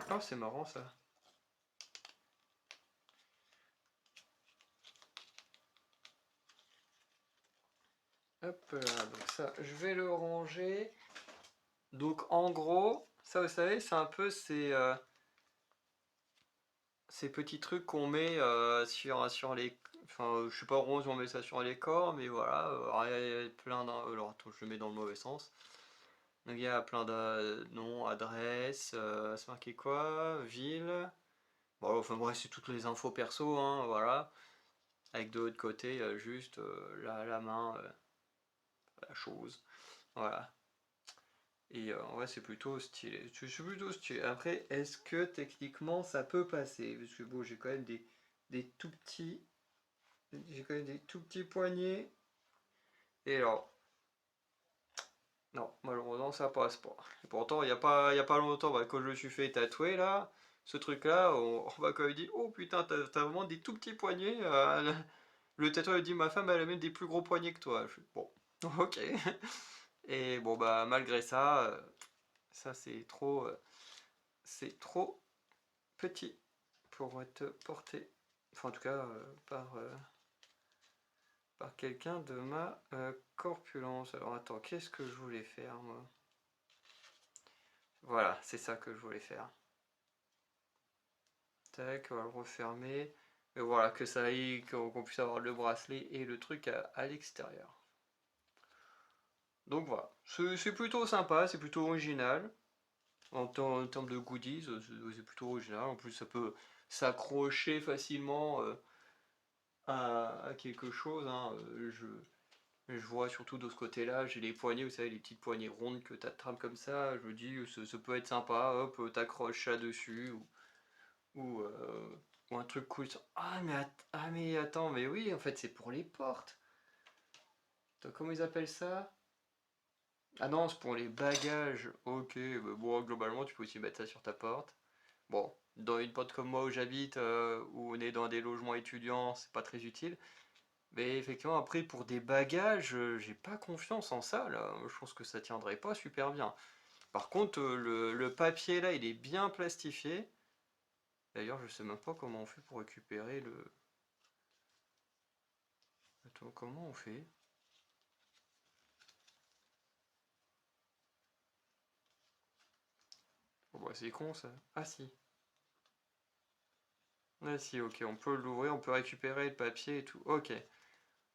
Ah, c'est marrant ça. Hop là, donc ça, je vais le ranger. Donc en gros, ça vous savez, c'est un peu ces petits trucs qu'on met sur les. Enfin, je sais pas rose, on met ça sur les corps, mais voilà. Alors, il y a plein d'un. Alors, attends, je le mets dans le mauvais sens. Donc, il y a plein de noms, adresses, c'est marqué quoi? Ville. Bon, enfin, bref, c'est toutes les infos perso, hein, voilà. Avec de l'autre côté, juste la main, la chose. Voilà. Et en vrai, c'est plutôt stylé. C'est plutôt stylé. Après, est-ce que techniquement ça peut passer? Parce que bon, j'ai quand même des tout petits. J'ai quand même des tout petits poignets. Et alors, non, malheureusement, ça passe pas. Et pourtant, il y a pas longtemps, bah, quand je me suis fait tatouer là, ce truc-là, on m'a quand même dit, oh putain, t'as vraiment des tout petits poignets. Le tatoueur dit, ma femme, elle a même des plus gros poignets que toi. Je fais, bon, ok. Et bon, bah, malgré ça, ça c'est trop petit pour être porté. Enfin, en tout cas, par quelqu'un de ma corpulence. Alors attends, qu'est-ce que je voulais faire moi? Voilà, c'est ça que je voulais faire. Tac, on va le refermer. Et voilà, que ça aille, qu'on puisse avoir le bracelet et le truc à l'extérieur. Donc voilà, c'est plutôt sympa, c'est plutôt original. En termes de goodies, c'est plutôt original. En plus, ça peut s'accrocher facilement à quelque chose, hein. Je vois surtout de ce côté-là, j'ai les poignées, vous savez, les petites poignées rondes que t'attrapes comme ça. Je me dis, ça peut être sympa, hop, t'accroches ça dessus, ou, euh, ou un truc cool. Ah, mais attends, mais oui, en fait, c'est pour les portes. Attends, comment ils appellent ça? Ah non, c'est pour les bagages. Ok, bah bon, globalement, tu peux aussi mettre ça sur ta porte. Bon, dans une porte comme moi où j'habite, où on est dans des logements étudiants, c'est pas très utile. Mais effectivement, après, pour des bagages, j'ai pas confiance en ça, là. Je pense que ça tiendrait pas super bien. Par contre, le papier, là, il est bien plastifié. D'ailleurs, je sais même pas comment on fait pour récupérer le... Attends, comment on fait? Bon, bah, c'est con ça. Ah si. Ah si, ok, on peut l'ouvrir, on peut récupérer le papier et tout. Ok.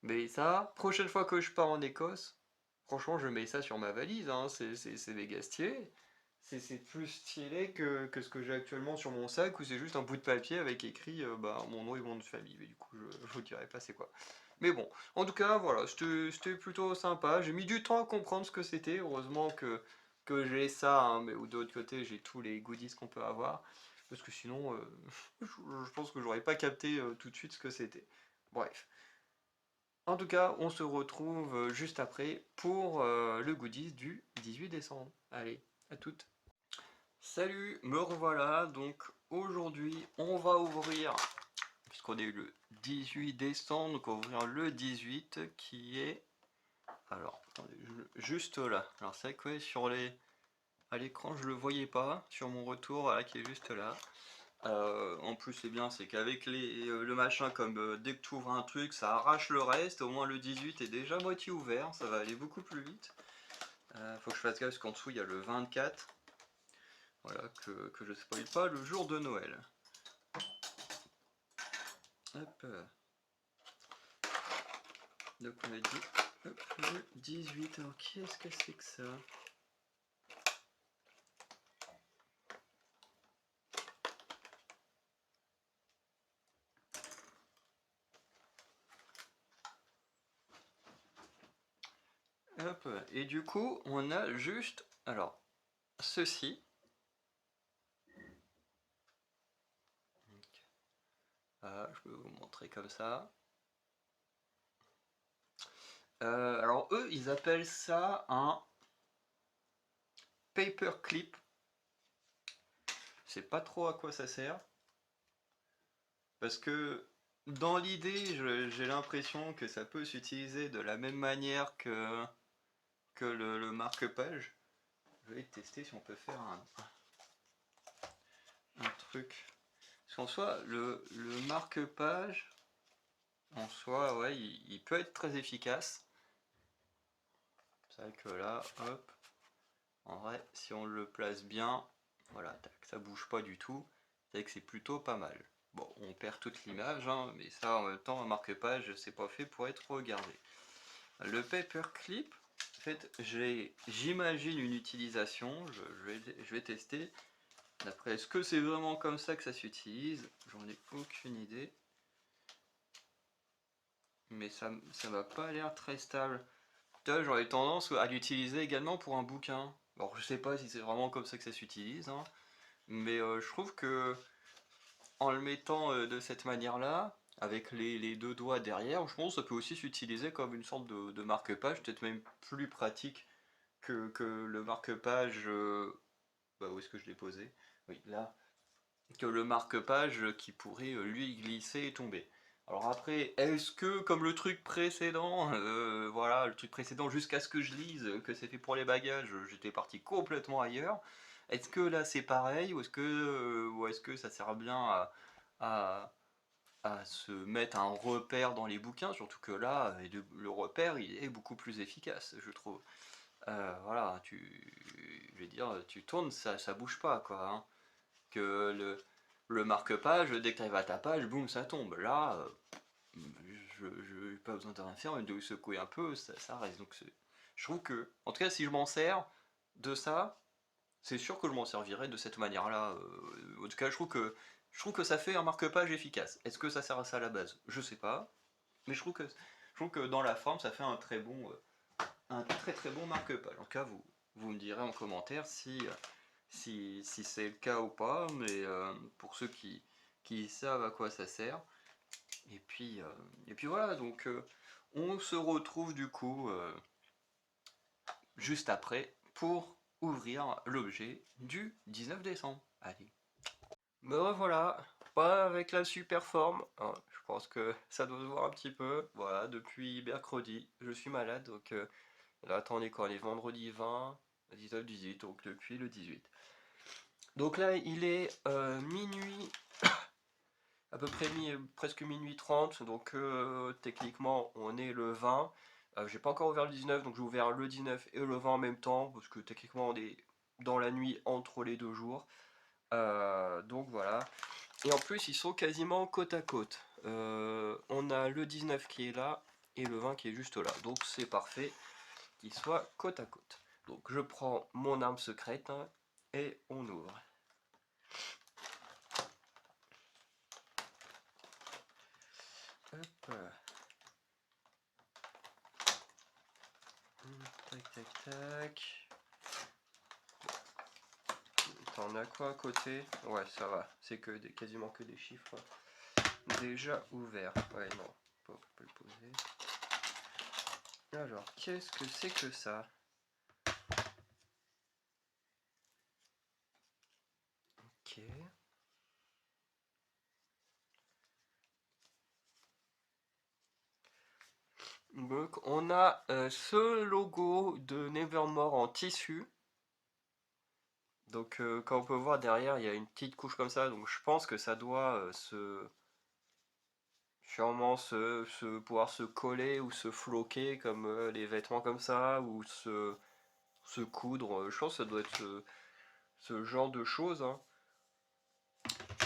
Mais ça, prochaine fois que je pars en Écosse, franchement, je mets ça sur ma valise, hein. C'est méga stylé. C'est plus stylé que ce que j'ai actuellement sur mon sac où c'est juste un bout de papier avec écrit bah, mon nom et mon nom de famille. Mais du coup, je vous dirai pas c'est quoi. Mais bon, en tout cas, voilà, c'était plutôt sympa. J'ai mis du temps à comprendre ce que c'était. Heureusement que j'ai ça, hein, mais de l'autre côté, j'ai tous les goodies qu'on peut avoir. Parce que sinon, je pense que j'aurais pas capté tout de suite ce que c'était. Bref. En tout cas, on se retrouve juste après pour le goodies du 18 décembre. Allez, à toutes. Salut, me revoilà. Donc aujourd'hui, on va ouvrir, puisqu'on est le 18 décembre, donc on va ouvrir le 18 qui est... Alors, attendez, juste là. Alors c'est vrai que ouais, à l'écran, je le voyais pas. Sur mon retour, voilà, qui est juste là. En plus, c'est bien, c'est qu'avec le machin, comme dès que tu ouvres un truc, ça arrache le reste. Au moins, le 18 est déjà moitié ouvert, ça va aller beaucoup plus vite. Faut que je fasse gaffe parce qu'en dessous, il y a le 24. Voilà, que je spoil pas le jour de Noël. Hop. Donc, on a dit hop, le 18. Alors, qu'est-ce que c'est que ça? Hop. Et du coup, on a juste. Alors, ceci. Je peux vous montrer comme ça. Alors eux, ils appellent ça un paperclip. Je sais pas trop à quoi ça sert. Parce que dans l'idée, j'ai l'impression que ça peut s'utiliser de la même manière que le marque-page. Je vais tester si on peut faire un truc. Parce qu'en soi, le marque-page, en soi, ouais, il peut être très efficace. C'est vrai que là, hop, en vrai, si on le place bien, voilà, tac, ça bouge pas du tout. C'est vrai que c'est plutôt pas mal. Bon, on perd toute l'image, hein, mais ça, en même temps, un marque-page, c'est pas fait pour être regardé. Le paperclip, en fait, j'imagine une utilisation, je vais tester. D'après, est-ce que c'est vraiment comme ça que ça s'utilise? J'en ai aucune idée. Mais ça m'a pas l'air très stable. J'aurais tendance à l'utiliser également pour un bouquin. Alors je sais pas si c'est vraiment comme ça que ça s'utilise, hein, mais je trouve que en le mettant de cette manière-là, avec les deux doigts derrière, je pense que ça peut aussi s'utiliser comme une sorte de marque-page, peut-être même plus pratique que le marque-page. Bah, où est-ce que je l'ai posé? Oui, là. Que le marque-page qui pourrait lui glisser et tomber. Alors après, est-ce que comme le truc précédent, voilà, le truc précédent jusqu'à ce que je lise que c'est fait pour les bagages, j'étais parti complètement ailleurs. Est-ce que là c'est pareil ou est-ce que ça sert bien à, à se mettre un repère dans les bouquins, surtout que là, le repère il est beaucoup plus efficace, je trouve. Voilà, je vais dire, tu tournes, ça bouge pas quoi, hein. Que le marque-page, dès que tu arrives à ta page, boum, ça tombe. Là, je n'ai pas besoin de rien faire, mais de le secouer un peu, ça reste. Donc je trouve que, en tout cas, si je m'en sers de ça, c'est sûr que je m'en servirai de cette manière-là. En tout cas, je trouve que ça fait un marque-page efficace. Est-ce que ça sert à ça à la base? Je sais pas, mais je trouve que dans la forme, ça fait un très très bon marque-page. En tout cas, vous me direz en commentaire si c'est le cas ou pas, mais pour ceux qui savent à quoi ça sert. Et puis voilà, donc on se retrouve du coup juste après pour ouvrir l'objet du 19 décembre. Allez. Me revoilà, pas avec la super forme, hein, je pense que ça doit se voir un petit peu. Voilà, depuis mercredi, je suis malade, donc là, attendez quoi, les vendredis 20, 19, 18, donc depuis le 18. Donc là, il est minuit, à peu près presque minuit 30, donc techniquement on est le 20. J'ai pas encore ouvert le 19, donc j'ai ouvert le 19 et le 20 en même temps, parce que techniquement dans la nuit entre les 2 jours. Donc voilà. Et en plus, ils sont quasiment côte à côte. On a le 19 qui est là et le 20 qui est juste là. Donc c'est parfait qu'ils soient côte à côte. Donc je prends mon arme secrète hein, et on ouvre. Hop. Tac tac tac. T'en as quoi à côté? Ouais, ça va. C'est que quasiment que des chiffres déjà ouverts. Ouais, non. On peut le poser. Alors, qu'est-ce que c'est que ça? Ok. Donc, on a ce logo de Nevermore en tissu. Donc, comme on peut voir derrière, il y a une petite couche comme ça. Donc, je pense que ça doit sûrement pouvoir se coller ou se floquer comme les vêtements comme ça, ou se coudre. Je pense que ça doit être ce genre de choses. Hein.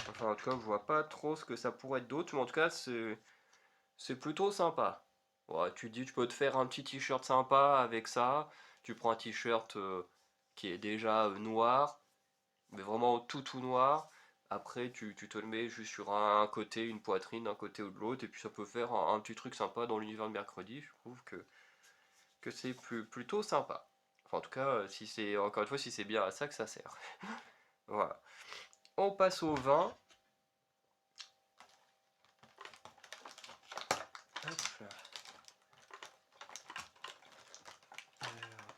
Enfin, en tout cas, je vois pas trop ce que ça pourrait être d'autre, mais en tout cas, c'est plutôt sympa. Ouais, tu te dis, tu peux te faire un petit t-shirt sympa avec ça. Tu prends un t-shirt qui est déjà noir, mais vraiment tout noir. Après, tu te le mets juste sur un côté, une poitrine, d'un côté ou de l'autre, et puis ça peut faire un petit truc sympa dans l'univers de mercredi. Je trouve que c'est plutôt sympa. Enfin, en tout cas, si c'est encore une fois, si c'est bien à ça que ça sert. Voilà. On passe au vin. Hop.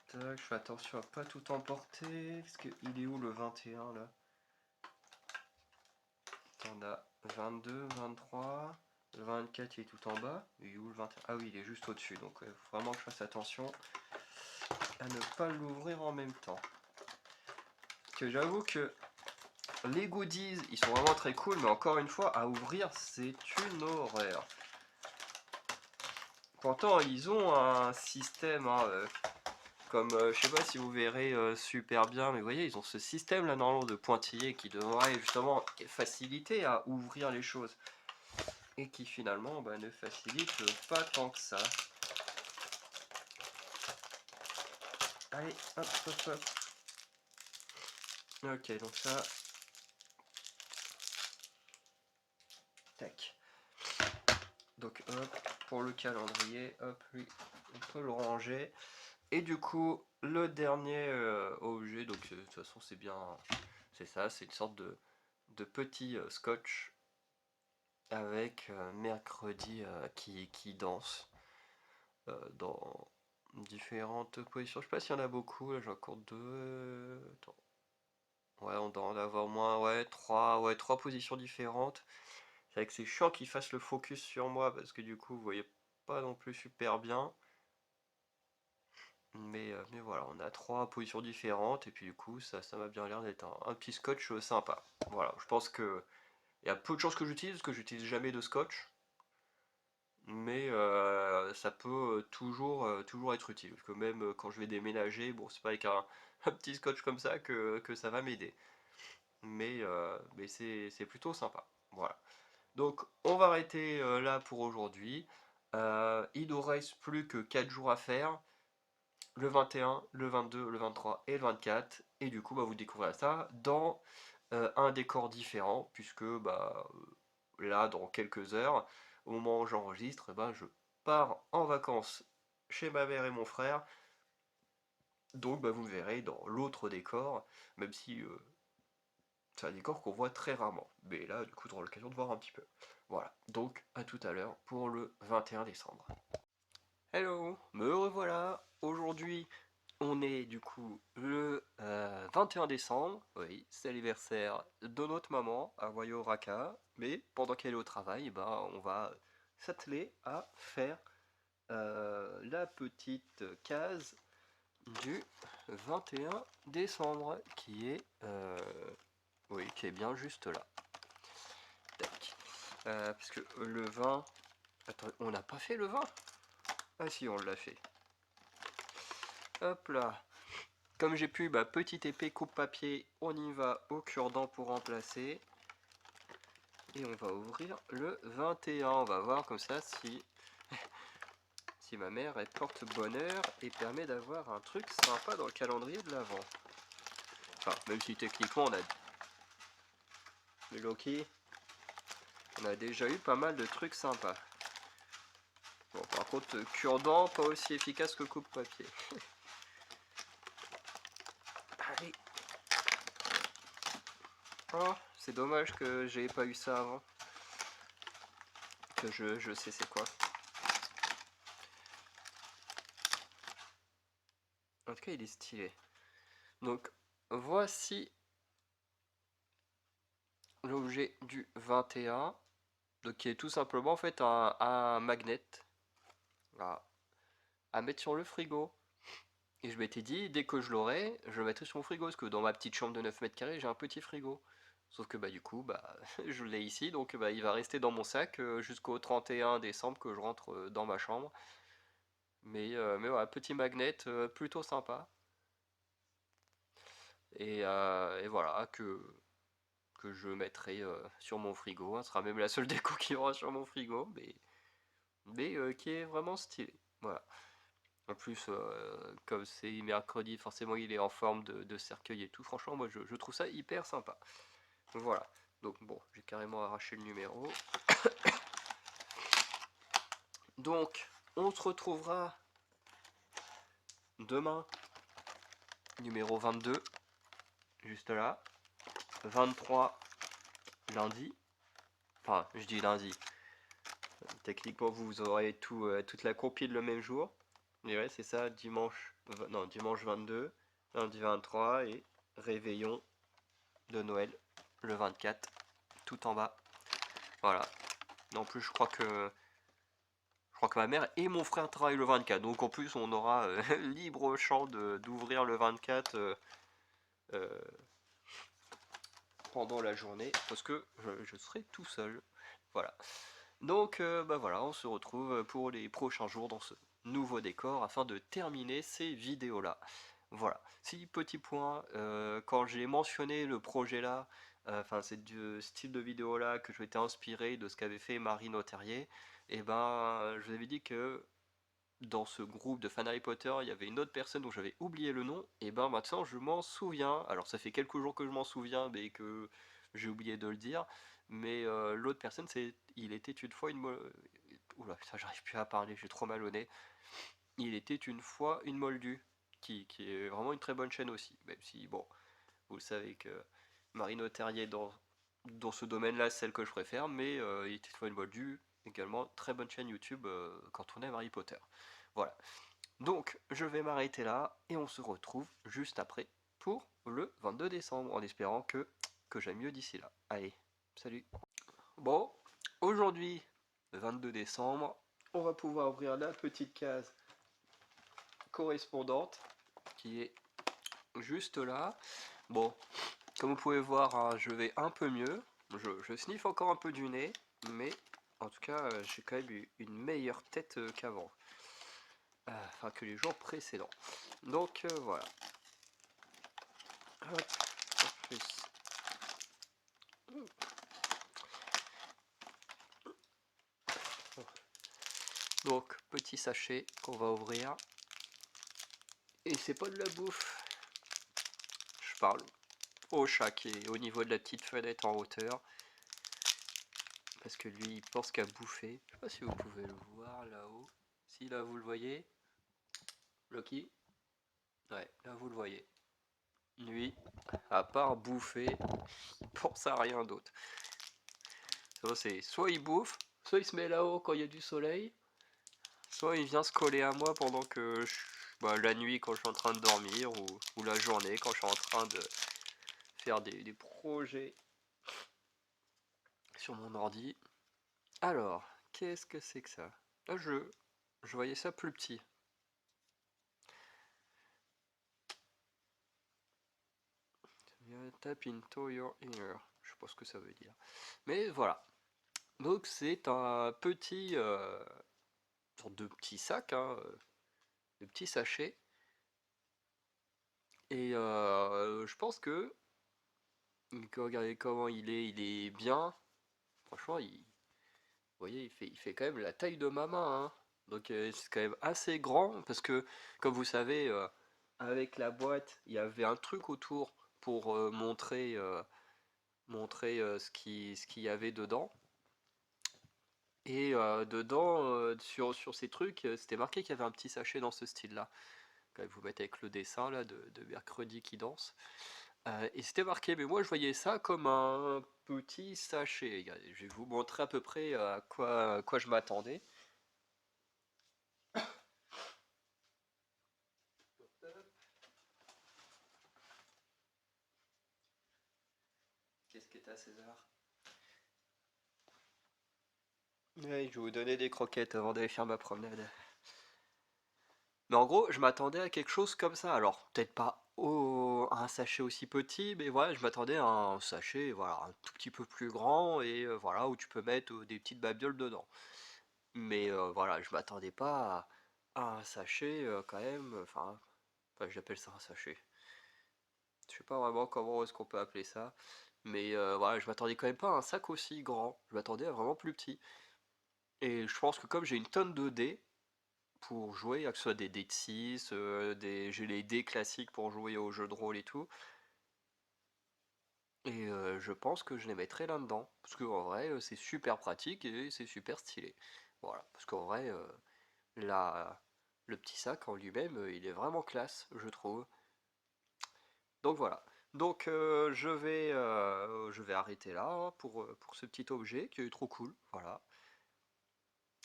Tac, je fais attention à pas tout emporter. Parce que il est où le 21 là? On a 22, 23. Le 24 il est tout en bas. Il est où le 21? Ah oui, il est juste au-dessus. Donc il faut vraiment que je fasse attention à ne pas l'ouvrir en même temps. Parce que j'avoue que les goodies, ils sont vraiment très cool, mais encore une fois, à ouvrir, c'est une horreur. Pourtant, ils ont un système, hein, comme je sais pas si vous verrez super bien, mais vous voyez, ils ont ce système là normalement de pointillés qui devrait justement faciliter à ouvrir les choses. Et qui finalement bah, ne facilite pas tant que ça. Allez, hop, hop, hop. Ok, donc ça. Tac. Donc hop, pour le calendrier, hop, lui, on peut le ranger. Et du coup, le dernier objet, donc de toute façon c'est bien, c'est ça, c'est une sorte de petit scotch avec mercredi qui danse dans différentes positions. Je sais pas s'il y en a beaucoup, là j'ai encore deux. Attends. Ouais, on doit en avoir au moins trois positions différentes. C'est vrai que c'est chiant qu'il fasse le focus sur moi parce que du coup vous voyez pas non plus super bien. Mais voilà, on a trois positions différentes et puis du coup ça m'a bien l'air d'être un petit scotch sympa. Voilà, je pense que il y a peu de chances que j'utilise parce que j'utilise jamais de scotch. Mais ça peut toujours être utile. Parce que même quand je vais déménager, bon c'est pas avec un petit scotch comme ça que ça va m'aider. Mais c'est plutôt sympa. Voilà. Donc on va arrêter là pour aujourd'hui. Il nous reste plus que 4 jours à faire. Le 21, le 22, le 23 et le 24. Et du coup bah, vous découvrez ça dans un décor différent. Puisque bah, là dans quelques heures, au moment où j'enregistre, bah, je pars en vacances chez ma mère et mon frère. Donc bah, vous me verrez dans l'autre décor. Même si c'est un décor qu'on voit très rarement. Mais là, du coup, tu auras l'occasion de voir un petit peu. Voilà, donc à tout à l'heure pour le 21 décembre. Hello, me revoilà. Aujourd'hui, on est du coup le 21 décembre. Oui, c'est l'anniversaire de notre maman à Wayoraka. Mais pendant qu'elle est au travail, bah, on va s'atteler à faire la petite case du 21 décembre qui est oui, qui est bien juste là. Tac. Parce que le vin... Attends, on n'a pas fait le vin? Ah si, on l'a fait. Hop là. Comme j'ai pu, petite épée coupe papier, on y va au cure-dent pour remplacer. Et on va ouvrir le 21. On va voir comme ça si, si ma mère elle porte bonheur et permet d'avoir un truc sympa dans le calendrier de l'Avent. Enfin, même si techniquement on a... Mais Loki, on a déjà eu pas mal de trucs sympas. Bon, par contre, cure-dent, pas aussi efficace que coupe-papier. Allez. Oh, c'est dommage que j'ai pas eu ça avant. Que je sais c'est quoi. En tout cas, il est stylé. Donc, voici l'objet du 21. Donc, qui est tout simplement en fait un magnet à mettre sur le frigo. Et je m'étais dit, dès que je l'aurai, je le mettrai sur mon frigo. Parce que dans ma petite chambre de 9 mètres carrés, j'ai un petit frigo. Sauf que du coup, je l'ai ici. Donc il va rester dans mon sac jusqu'au 31 décembre que je rentre dans ma chambre. Mais voilà, petit magnet plutôt sympa. Et voilà, que je mettrai sur mon frigo. Ce sera même la seule déco qu'il y aura sur mon frigo. Mais qui est vraiment stylé. Voilà. En plus, comme c'est mercredi, forcément il est en forme de cercueil et tout. Franchement, moi je trouve ça hyper sympa. Voilà. Donc bon, j'ai carrément arraché le numéro. Donc, on se retrouvera demain, numéro 22, juste là. 23, lundi. Enfin, je dis lundi. Techniquement, vous aurez toute la compile le même jour. Mais ouais, c'est ça, dimanche, non, dimanche 22, lundi 23 et réveillon de Noël le 24, tout en bas. Voilà. En plus, je crois que ma mère et mon frère travaillent le 24. Donc en plus, on aura libre champ d'ouvrir le 24 euh, pendant la journée. Parce que je serai tout seul. Voilà. Donc voilà, on se retrouve pour les prochains jours dans ce nouveau décor afin de terminer ces vidéos là. Voilà. Si petit point, quand j'ai mentionné le projet là, enfin c'est du style de vidéo là que je m'étais inspiré de ce qu'avait fait Marine Terrier, et je vous avais dit que dans ce groupe de fans Harry Potter, il y avait une autre personne dont j'avais oublié le nom, et maintenant je m'en souviens. Alors ça fait quelques jours que je m'en souviens, mais que j'ai oublié de le dire. Mais l'autre personne, il était une fois une oula, putain, j'arrive plus à parler, j'ai trop mal au nez. Il était une fois une Moldue, qui est vraiment une très bonne chaîne aussi. Même si, bon, vous le savez que Marine Terrier dans ce domaine-là, c'est celle que je préfère, mais il était une fois une Moldue, également très bonne chaîne YouTube quand on aime Harry Potter. Voilà. Donc, je vais m'arrêter là et on se retrouve juste après pour le 22 décembre en espérant que j'aille mieux d'ici là. Allez, salut. Bon, aujourd'hui, le 22 décembre, on va pouvoir ouvrir la petite case correspondante qui est juste là. Bon, comme vous pouvez voir, hein, je vais un peu mieux. Je sniffe encore un peu du nez, mais en tout cas, j'ai quand même eu une meilleure tête qu'avant. Enfin, que les jours précédents. Donc voilà. Hop, en plus. Donc, petit sachet qu'on va ouvrir. Et c'est pas de la bouffe. Je parle au chat qui est au niveau de la petite fenêtre en hauteur. Parce que lui, il pense qu'à bouffer. Je sais pas si vous pouvez le voir là-haut. Si, là, vous le voyez. Loki. Ouais, là, vous le voyez. Lui, à part bouffer, il pense à rien d'autre. C'est soit il bouffe, soit il se met là-haut quand il y a du soleil, soit il vient se coller à moi pendant que la nuit quand je suis en train de dormir ou la journée quand je suis en train de faire des projets sur mon ordi. Alors, qu'est-ce que c'est que ça? Un jeu. Je voyais ça plus petit. Tap into your ear. Je sais pas ce que ça veut dire. Mais voilà. Donc c'est un petit sorte de petit sac, hein, de petit sachet Et je pense que, regardez comment il est bien. Franchement, vous voyez, il fait quand même la taille de ma main, hein. Donc c'est quand même assez grand parce que, comme vous savez, avec la boîte, il y avait un truc autour pour montrer ce qu'il y avait dedans. Et dedans, sur ces trucs, c'était marqué qu'il y avait un petit sachet dans ce style-là. Quand même, vous mettez avec le dessin là de mercredi qui danse. Et c'était marqué, mais moi je voyais ça comme un petit sachet. Regardez, je vais vous montrer à peu près à quoi je m'attendais. Qu'est-ce que t'as, César? Ouais, je vais vous donner des croquettes avant d'aller faire ma promenade. Mais en gros, je m'attendais à quelque chose comme ça. Alors, peut-être pas à un sachet aussi petit, mais voilà, je m'attendais à un sachet, voilà, un tout petit peu plus grand et voilà, où tu peux mettre des petites babioles dedans. Mais voilà, je m'attendais pas à un sachet quand même. Enfin, j'appelle ça un sachet. Je sais pas vraiment comment est-ce qu'on peut appeler ça. Mais voilà, je m'attendais quand même pas à un sac aussi grand. Je m'attendais à vraiment plus petit. Et je pense que comme j'ai une tonne de dés pour jouer, que ce soit des dés de 6, j'ai les dés classiques pour jouer aux jeux de rôle et tout. Et je pense que je les mettrai là-dedans. Parce qu'en vrai, c'est super pratique et c'est super stylé. Voilà. Parce qu'en vrai, la, le petit sac en lui-même, il est vraiment classe, je trouve. Donc voilà. Donc je vais arrêter là hein, pour ce petit objet qui est trop cool. Voilà.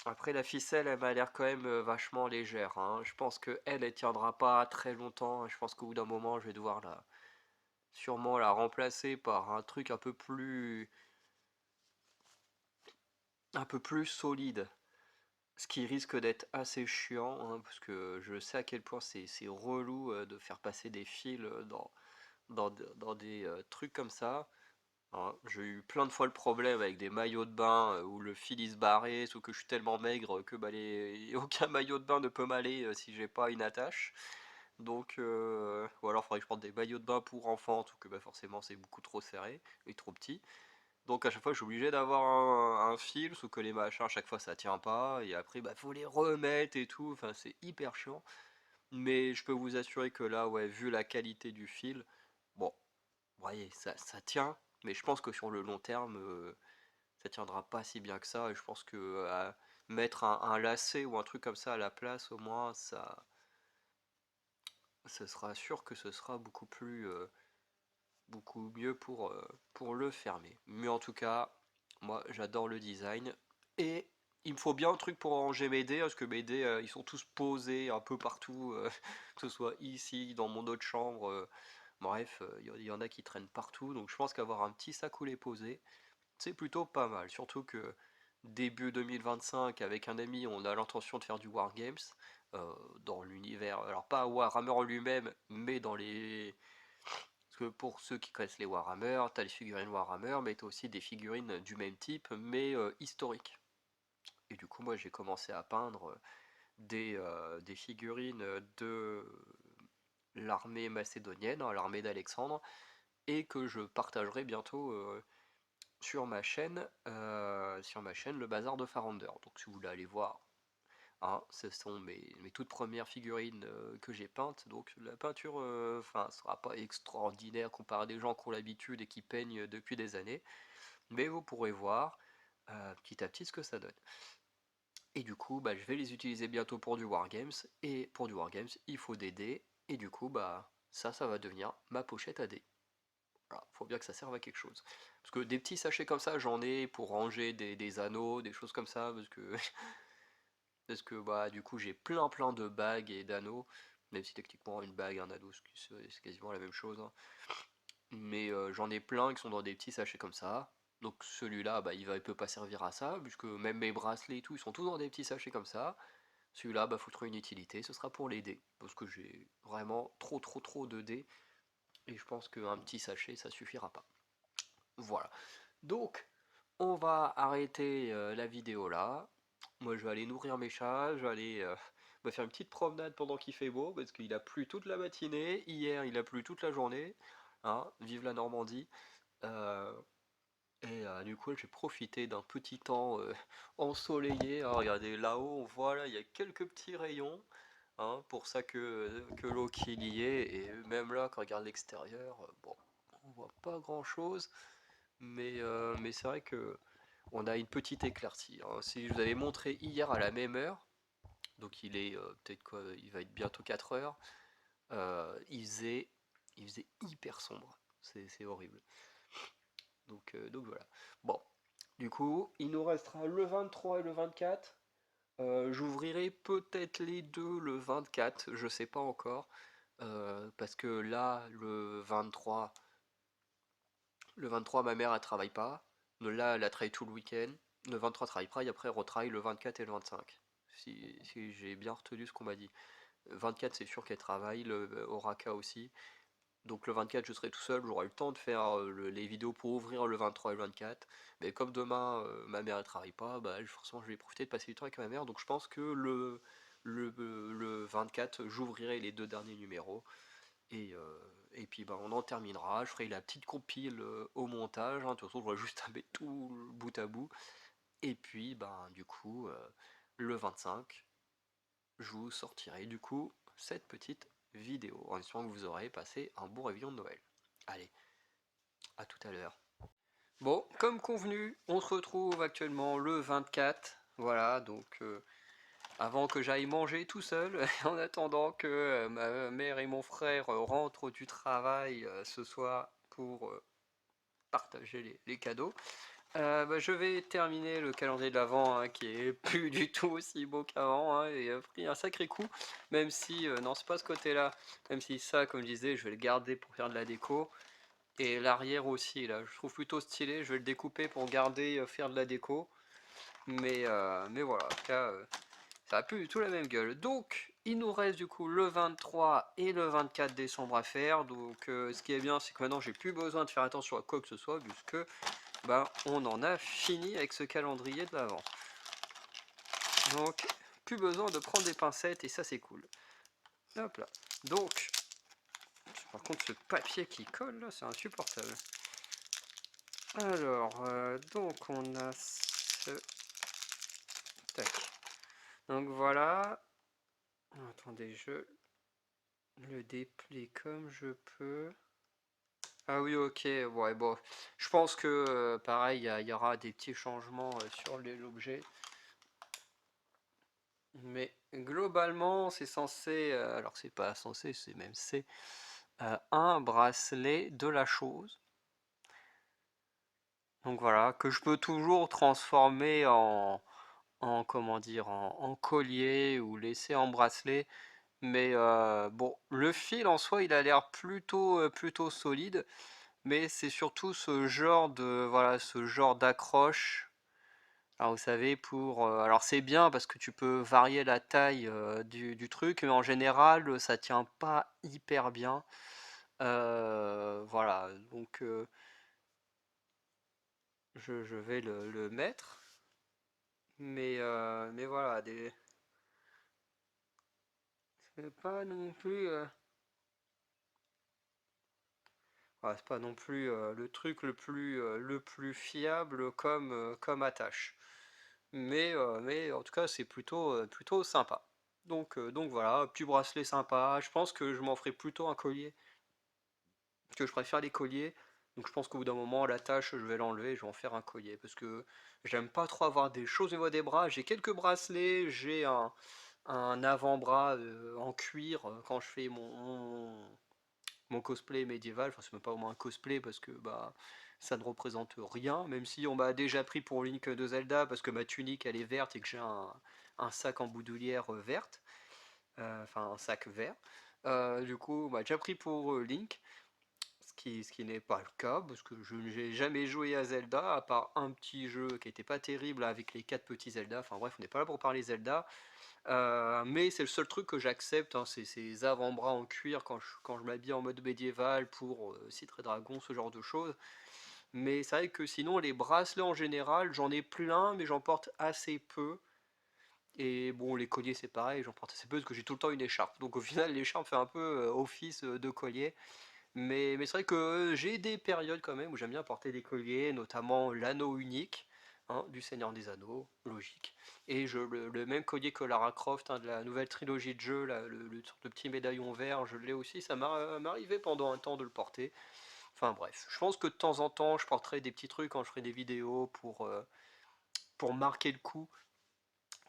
Après la ficelle, elle m'a l'air quand même vachement légère, hein. Je pense que elle tiendra pas très longtemps. Je pense qu'au bout d'un moment, je vais devoir sûrement la remplacer par un truc un peu plus solide. Ce qui risque d'être assez chiant, hein, parce que je sais à quel point c'est relou de faire passer des fils dans des trucs comme ça. Hein. J'ai eu plein de fois le problème avec des maillots de bain où le fil il se barrait, sauf que je suis tellement maigre que bah, aucun maillot de bain ne peut m'aller si j'ai pas une attache. Donc, ou alors il faudrait que je prenne des maillots de bain pour enfants, tout que bah, forcément c'est beaucoup trop serré et trop petit. Donc à chaque fois je suis obligé d'avoir un fil, sauf que les machins à chaque fois ça tient pas, et après bah faut les remettre et tout, enfin c'est hyper chiant. Mais je peux vous assurer que là, ouais, vu la qualité du fil, bon, vous voyez, ça tient, mais je pense que sur le long terme, ça tiendra pas si bien que ça, et je pense que mettre un lacet ou un truc comme ça à la place, au moins, ce sera sûr que ce sera beaucoup mieux pour le fermer. Mais en tout cas, moi j'adore le design. Et il me faut bien un truc pour ranger mes dés, parce que mes dés ils sont tous posés un peu partout, que ce soit ici, dans mon autre chambre. Bref, il y en a qui traînent partout. Donc je pense qu'avoir un petit sac où les poser, c'est plutôt pas mal. Surtout que début 2025, avec un ami, on a l'intention de faire du Wargames. Dans l'univers, alors pas Warhammer en lui-même, mais dans les parce que pour ceux qui connaissent les Warhammer, t'as les figurines Warhammer, mais t'as aussi des figurines du même type, mais historiques. Et du coup, moi, j'ai commencé à peindre des figurines de l'armée macédonienne, hein, l'armée d'Alexandre, et que je partagerai bientôt sur ma chaîne, le Bazar de Farander. Donc, si vous voulez aller voir, hein, ce sont mes toutes premières figurines que j'ai peintes. Donc la peinture, enfin, sera pas extraordinaire comparé à des gens qui ont l'habitude et qui peignent depuis des années, mais vous pourrez voir petit à petit ce que ça donne. Et du coup, bah, je vais les utiliser bientôt pour du Wargames, et pour du Wargames, il faut des dés, et du coup, bah, ça va devenir ma pochette à dés. Voilà, faut bien que ça serve à quelque chose. Parce que des petits sachets comme ça, j'en ai pour ranger des anneaux, des choses comme ça, parce que parce que bah du coup j'ai plein de bagues et d'anneaux, même si techniquement une bague et un anneau c'est quasiment la même chose, hein. Mais j'en ai plein qui sont dans des petits sachets comme ça. Donc celui-là bah il peut pas servir à ça, puisque même mes bracelets et tout, ils sont tous dans des petits sachets comme ça. Celui-là bah faut trouver une utilité, ce sera pour les dés. Parce que j'ai vraiment trop de dés. Et je pense qu'un petit sachet ça suffira pas. Voilà. Donc on va arrêter la vidéo là. Moi je vais aller nourrir mes chats, je vais aller On va faire une petite promenade pendant qu'il fait beau, parce qu'il a plu toute la matinée. Hier, il a plu toute la journée. Hein, vive la Normandie. Euh, du coup, j'ai profité d'un petit temps ensoleillé. Hein, regardez, là-haut, on voit là, il y a quelques petits rayons. Hein, pour ça que l'eau qu'il y est. Et même là, quand on regarde l'extérieur, bon, on voit pas grand-chose. Mais c'est vrai que on a une petite éclaircie. Hein. Si je vous avais montré hier à la même heure, donc il est peut-être quoi, il va être bientôt 4 heures, il faisait hyper sombre. C'est horrible. Donc voilà. Bon, du coup, il nous restera le 23 et le 24. J'ouvrirai peut-être les deux le 24, je sais pas encore. Parce que là, le 23, ma mère elle travaille pas. Là, elle a travaillé tout le week-end. Le 23 elle travaille pas et après elle retravaille le 24 et le 25. Si j'ai bien retenu ce qu'on m'a dit. 24 c'est sûr qu'elle travaille, le Oraka aussi. Donc le 24 je serai tout seul, j'aurai le temps de faire les vidéos pour ouvrir le 23 et le 24. Mais comme demain ma mère elle travaille pas, bah forcément je vais profiter de passer du temps avec ma mère. Donc je pense que le 24 j'ouvrirai les deux derniers numéros. Et puis bah, on en terminera, je ferai la petite compile au montage, hein. De toute façon je vais juste mettre tout bout à bout. Et puis bah, du coup le 25 je vous sortirai du coup cette petite vidéo en espérant que vous aurez passé un bon réveillon de Noël. Allez, à tout à l'heure. Bon, comme convenu, on se retrouve actuellement le 24. Voilà, donc avant que j'aille manger tout seul, en attendant que ma mère et mon frère rentrent du travail ce soir pour partager les cadeaux. Bah, je vais terminer le calendrier de l'Avent hein, qui est plus du tout aussi beau qu'avant hein, et a pris un sacré coup, même si, non c'est pas ce côté-là, même si ça comme je disais je vais le garder pour faire de la déco, et l'arrière aussi là je trouve plutôt stylé, je vais le découper pour garder, faire de la déco, mais voilà, en tout cas ça a plus du tout la même gueule. Donc il nous reste du coup le 23 et le 24 décembre à faire, donc ce qui est bien c'est que maintenant j'ai plus besoin de faire attention à quoi que ce soit puisque bah, on en a fini avec ce calendrier de l'avant. Donc, plus besoin de prendre des pincettes et ça c'est cool. Hop là. Donc, par contre ce papier qui colle là, c'est insupportable. Alors, donc on a ce... Tac. Donc voilà. Attendez, je le déplie comme je peux. Ah oui, ok, ouais, bon. Je pense que, pareil, il y aura des petits changements sur l'objet. Mais globalement, c'est censé, alors c'est pas censé, c'est même c'est un bracelet de la chose. Donc voilà, que je peux toujours transformer en comment dire, en collier ou laisser en bracelet. Mais bon, le fil en soi, il a l'air plutôt solide. Mais c'est surtout ce genre de, voilà, ce genre d'accroche. Alors vous savez, alors c'est bien parce que tu peux varier la taille du truc, mais en général, ça tient pas hyper bien. Voilà, donc je vais le mettre. Mais voilà, c'est pas non plus... voilà, c'est pas non plus le truc le plus fiable comme attache. Mais en tout cas, c'est plutôt sympa. Donc voilà, petit bracelet sympa. Je pense que je m'en ferai plutôt un collier, que je préfère les colliers. Donc je pense qu'au bout d'un moment, l'attache, je vais l'enlever et je vais en faire un collier. Parce que j'aime pas trop avoir des choses au niveau des bras. J'ai quelques bracelets, j'ai un avant-bras en cuir quand je fais mon cosplay médiéval. Enfin, c'est même pas vraiment un cosplay parce que bah ça ne représente rien. Même si on m'a déjà pris pour Link de Zelda parce que ma tunique elle est verte et que j'ai un sac en boudoulière verte. Enfin, un sac vert. Du coup, on m'a déjà pris pour Link. Ce qui n'est pas le cas, parce que je n'ai jamais joué à Zelda, à part un petit jeu qui n'était pas terrible avec les 4 petits Zelda. Enfin bref, on n'est pas là pour parler Zelda. Mais c'est le seul truc que j'accepte, hein, c'est ces avant-bras en cuir quand je m'habille en mode médiéval pour Citra et Dragon, ce genre de choses. Mais c'est vrai que sinon, les bracelets en général, j'en ai plein, mais j'en porte assez peu. Et bon, les colliers c'est pareil, j'en porte assez peu parce que j'ai tout le temps une écharpe. Donc au final, l'écharpe fait un peu office de collier. Mais c'est vrai que j'ai des périodes quand même où j'aime bien porter des colliers, notamment l'anneau unique, hein, du Seigneur des Anneaux, logique. Et le même collier que Lara Croft, hein, de la nouvelle trilogie de jeux, là, sorte de petit médaillon vert, je l'ai aussi, ça m'arrivait pendant un temps de le porter. Enfin bref, je pense que de temps en temps, je porterai des petits trucs quand je ferai des vidéos pour marquer le coup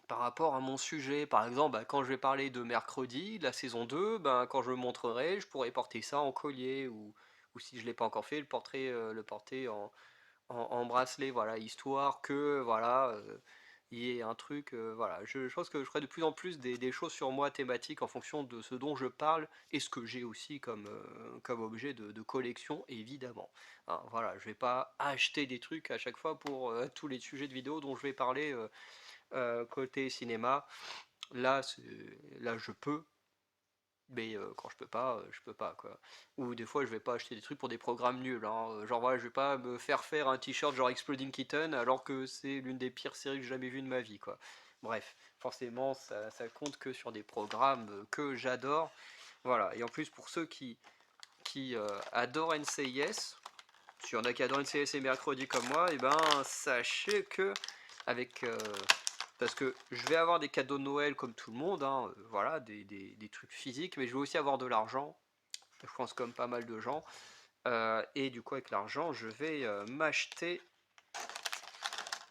par rapport à mon sujet. Par exemple, bah, quand je vais parler de mercredi, de la saison 2, bah, quand je le montrerai, je pourrais porter ça en collier ou si je ne l'ai pas encore fait, le porter en bracelet, voilà, histoire que voilà, il y ait un truc, voilà. Je pense que je ferai de plus en plus des choses sur moi thématiques en fonction de ce dont je parle et ce que j'ai aussi comme objet de collection, évidemment. Hein, voilà, je vais pas acheter des trucs à chaque fois pour tous les sujets de vidéo dont je vais parler côté cinéma. Là, là, je peux, mais quand je peux pas quoi. Ou des fois, je vais pas acheter des trucs pour des programmes nuls, hein. Genre voilà, je vais pas me faire un t-shirt genre Exploding Kitten alors que c'est l'une des pires séries que j'ai jamais vues de ma vie, quoi. Bref, forcément, ça compte que sur des programmes que j'adore. Voilà, et en plus, pour ceux qui adorent NCIS, s'il y en a qui adorent NCIS et mercredi comme moi, et ben sachez que avec parce que je vais avoir des cadeaux de Noël comme tout le monde, hein, voilà, des trucs physiques, mais je vais aussi avoir de l'argent, je pense comme pas mal de gens. Et du coup avec l'argent, je vais m'acheter,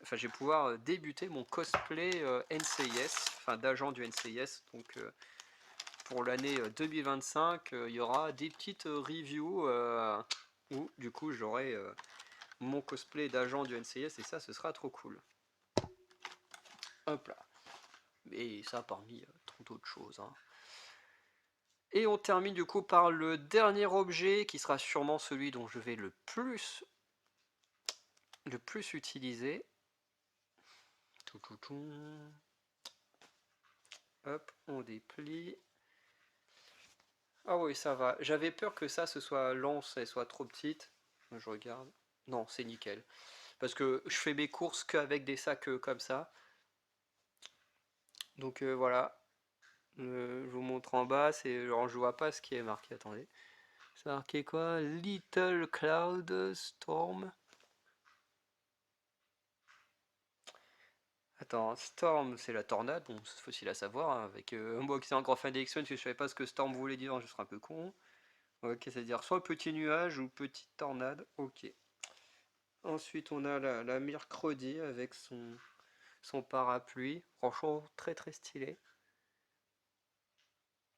enfin je vais pouvoir débuter mon cosplay NCIS, enfin d'agent du NCIS. Donc pour l'année 2025, il y aura des petites reviews où du coup j'aurai mon cosplay d'agent du NCIS et ça ce sera trop cool. Hop là. Et ça parmi tant d'autres choses, hein. Et on termine du coup par le dernier objet qui sera sûrement celui dont je vais le plus utiliser. Tout, tout, tout. Hop, on déplie. Ah oui, ça va. J'avais peur que ça, ce soit l'anse, elle soit trop petite. Je regarde. Non, c'est nickel. Parce que je fais mes courses qu'avec des sacs comme ça. Donc voilà. Je vous montre en bas. C'est genre, je vois pas ce qui est marqué. Attendez. C'est marqué quoi? Little Cloud Storm. Attends, Storm, c'est la tornade, bon, c'est facile à savoir, hein, avec moi qui suis un grand fan des X-Men, si je savais pas ce que Storm voulait dire, je serais un peu con. Ok, c'est-à-dire soit petit nuage ou petite tornade, ok. Ensuite, on a la mercredi avec son parapluie, franchement très très stylé.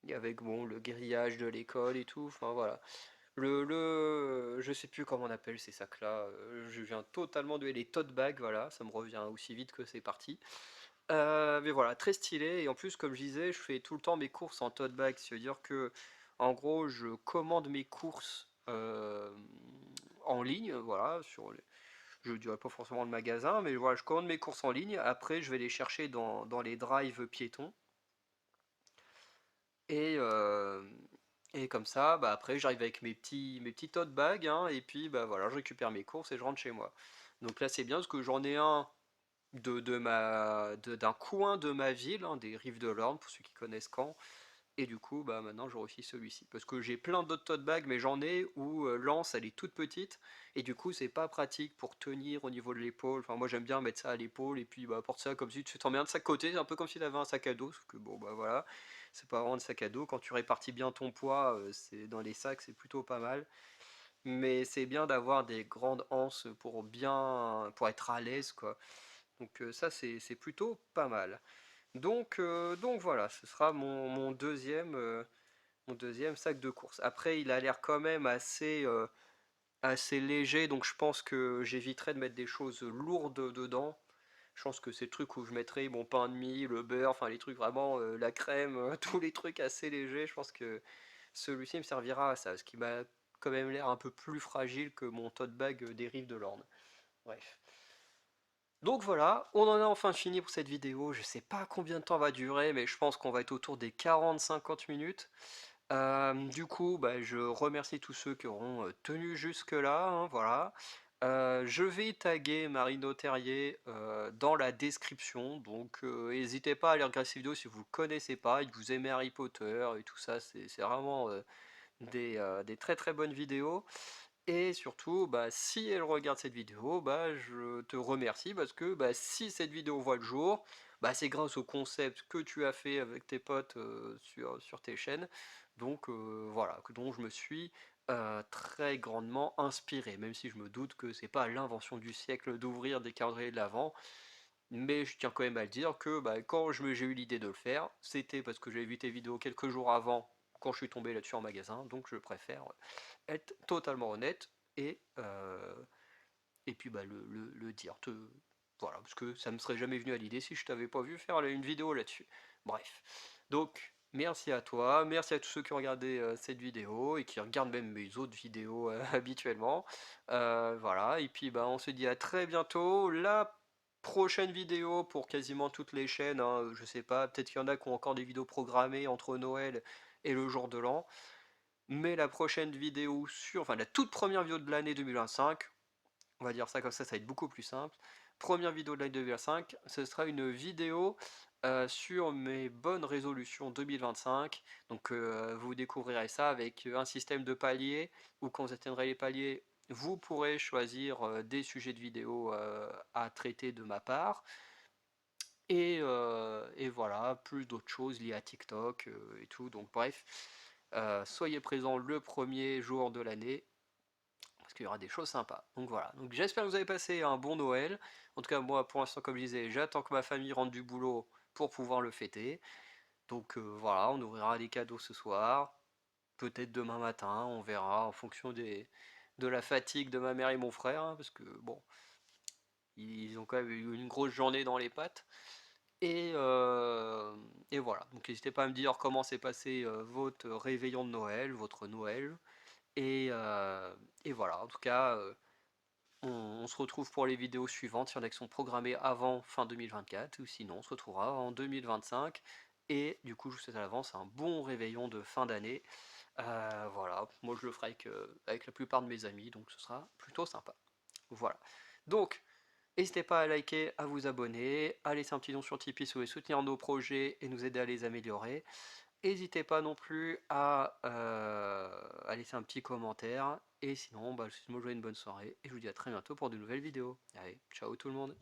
Et avec bon, le grillage de l'école et tout, enfin voilà. Je sais plus comment on appelle ces sacs-là, je viens totalement de les tote bags, voilà, ça me revient aussi vite que c'est parti. Mais voilà, très stylé. Et en plus, comme je disais, je fais tout le temps mes courses en tote bag. C'est-à-dire que, en gros, je commande mes courses en ligne. Voilà, je dirais pas forcément le magasin, mais voilà, je commande mes courses en ligne. Après, je vais les chercher dans les drives piétons. Et, euh, et comme ça, bah, après, j'arrive avec mes petits tote bags, hein, et puis bah, voilà, je récupère mes courses et je rentre chez moi. Donc là, c'est bien parce que j'en ai un d'un coin de ma ville, hein, des Rives de l'Orne, pour ceux qui connaissent Caen. Et du coup, bah maintenant j'aurai aussi celui-ci. Parce que j'ai plein d'autres tote bags, mais j'en ai où l'anse elle est toute petite. Et du coup, c'est pas pratique pour tenir au niveau de l'épaule. Enfin, moi j'aime bien mettre ça à l'épaule et puis bah, porter ça comme si tu t'en mets un de chaque côté. C'est un peu comme si tu avais un sac à dos. Sauf que bon, bah voilà, c'est pas vraiment un sac à dos. Quand tu répartis bien ton poids, c'est dans les sacs, c'est plutôt pas mal. Mais c'est bien d'avoir des grandes anses pour être à l'aise, quoi. Donc ça c'est plutôt pas mal. Donc voilà, ce sera mon deuxième sac de course. Après, il a l'air quand même assez léger, donc je pense que j'éviterai de mettre des choses lourdes dedans. Je pense que c'est le truc où je mettrai mon pain de mie, le beurre, enfin les trucs vraiment, la crème, tous les trucs assez légers. Je pense que celui-ci me servira à ça, ce qui m'a quand même l'air un peu plus fragile que mon tote bag des Rives de l'Orne. Bref. Donc voilà, on en a enfin fini pour cette vidéo. Je sais pas combien de temps va durer, mais je pense qu'on va être autour des 40-50 minutes. Du coup, bah, je remercie tous ceux qui auront tenu jusque-là, hein, voilà. Je vais taguer Marino Terrier dans la description, donc n'hésitez pas à aller regarder ces vidéos si vous ne connaissez pas et que vous aimez Harry Potter et tout ça, c'est vraiment des très très bonnes vidéos. Et surtout, bah, si elle regarde cette vidéo, bah, je te remercie parce que bah, si cette vidéo voit le jour, bah, c'est grâce au concept que tu as fait avec tes potes sur tes chaînes. Donc voilà, dont je me suis très grandement inspiré, même si je me doute que c'est pas l'invention du siècle d'ouvrir des calendriers de l'Avent. Mais je tiens quand même à le dire que bah, quand j'ai eu l'idée de le faire, c'était parce que j'avais vu tes vidéos quelques jours avant, quand je suis tombé là-dessus en magasin, donc je préfère être totalement honnête et puis bah, le dire. Voilà, parce que ça me serait jamais venu à l'idée si je t'avais pas vu faire une vidéo là-dessus. Bref, donc merci à toi, merci à tous ceux qui ont regardé cette vidéo et qui regardent même mes autres vidéos habituellement. Voilà, et puis bah, on se dit à très bientôt. La prochaine vidéo pour quasiment toutes les chaînes, hein, je sais pas, peut-être qu'il y en a qui ont encore des vidéos programmées entre Noël et le jour de l'an. Mais la prochaine vidéo enfin la toute première vidéo de l'année 2025, on va dire ça comme ça va être beaucoup plus simple. Première vidéo de l'année 2025, ce sera une vidéo sur mes bonnes résolutions 2025. Donc vous découvrirez ça avec un système de paliers où quand vous atteindrez les paliers, vous pourrez choisir des sujets de vidéo à traiter de ma part. Et voilà, plus d'autres choses liées à TikTok et tout. Donc bref, soyez présents le premier jour de l'année parce qu'il y aura des choses sympas. Donc voilà, donc j'espère que vous avez passé un bon Noël. En tout cas, moi pour l'instant, comme je disais, j'attends que ma famille rentre du boulot pour pouvoir le fêter. Donc voilà, on ouvrira les cadeaux ce soir, peut-être demain matin, on verra en fonction de la fatigue de ma mère et mon frère, hein, parce que bon, ils ont quand même eu une grosse journée dans les pattes. Et, euh, et voilà, donc n'hésitez pas à me dire comment s'est passé votre réveillon de Noël, votre Noël. Et, euh, et voilà, en tout cas, on se retrouve pour les vidéos suivantes, il y en a qui sont programmées avant fin 2024, ou sinon on se retrouvera en 2025. Et du coup, je vous souhaite à l'avance un bon réveillon de fin d'année. Voilà, moi je le ferai avec la plupart de mes amis, donc ce sera plutôt sympa. Voilà. Donc, n'hésitez pas à liker, à vous abonner, à laisser un petit nom sur Tipeee si vous voulez soutenir nos projets et nous aider à les améliorer. N'hésitez pas non plus à laisser un petit commentaire. Et sinon, bah, je vous souhaite une bonne soirée et je vous dis à très bientôt pour de nouvelles vidéos. Allez, ciao tout le monde!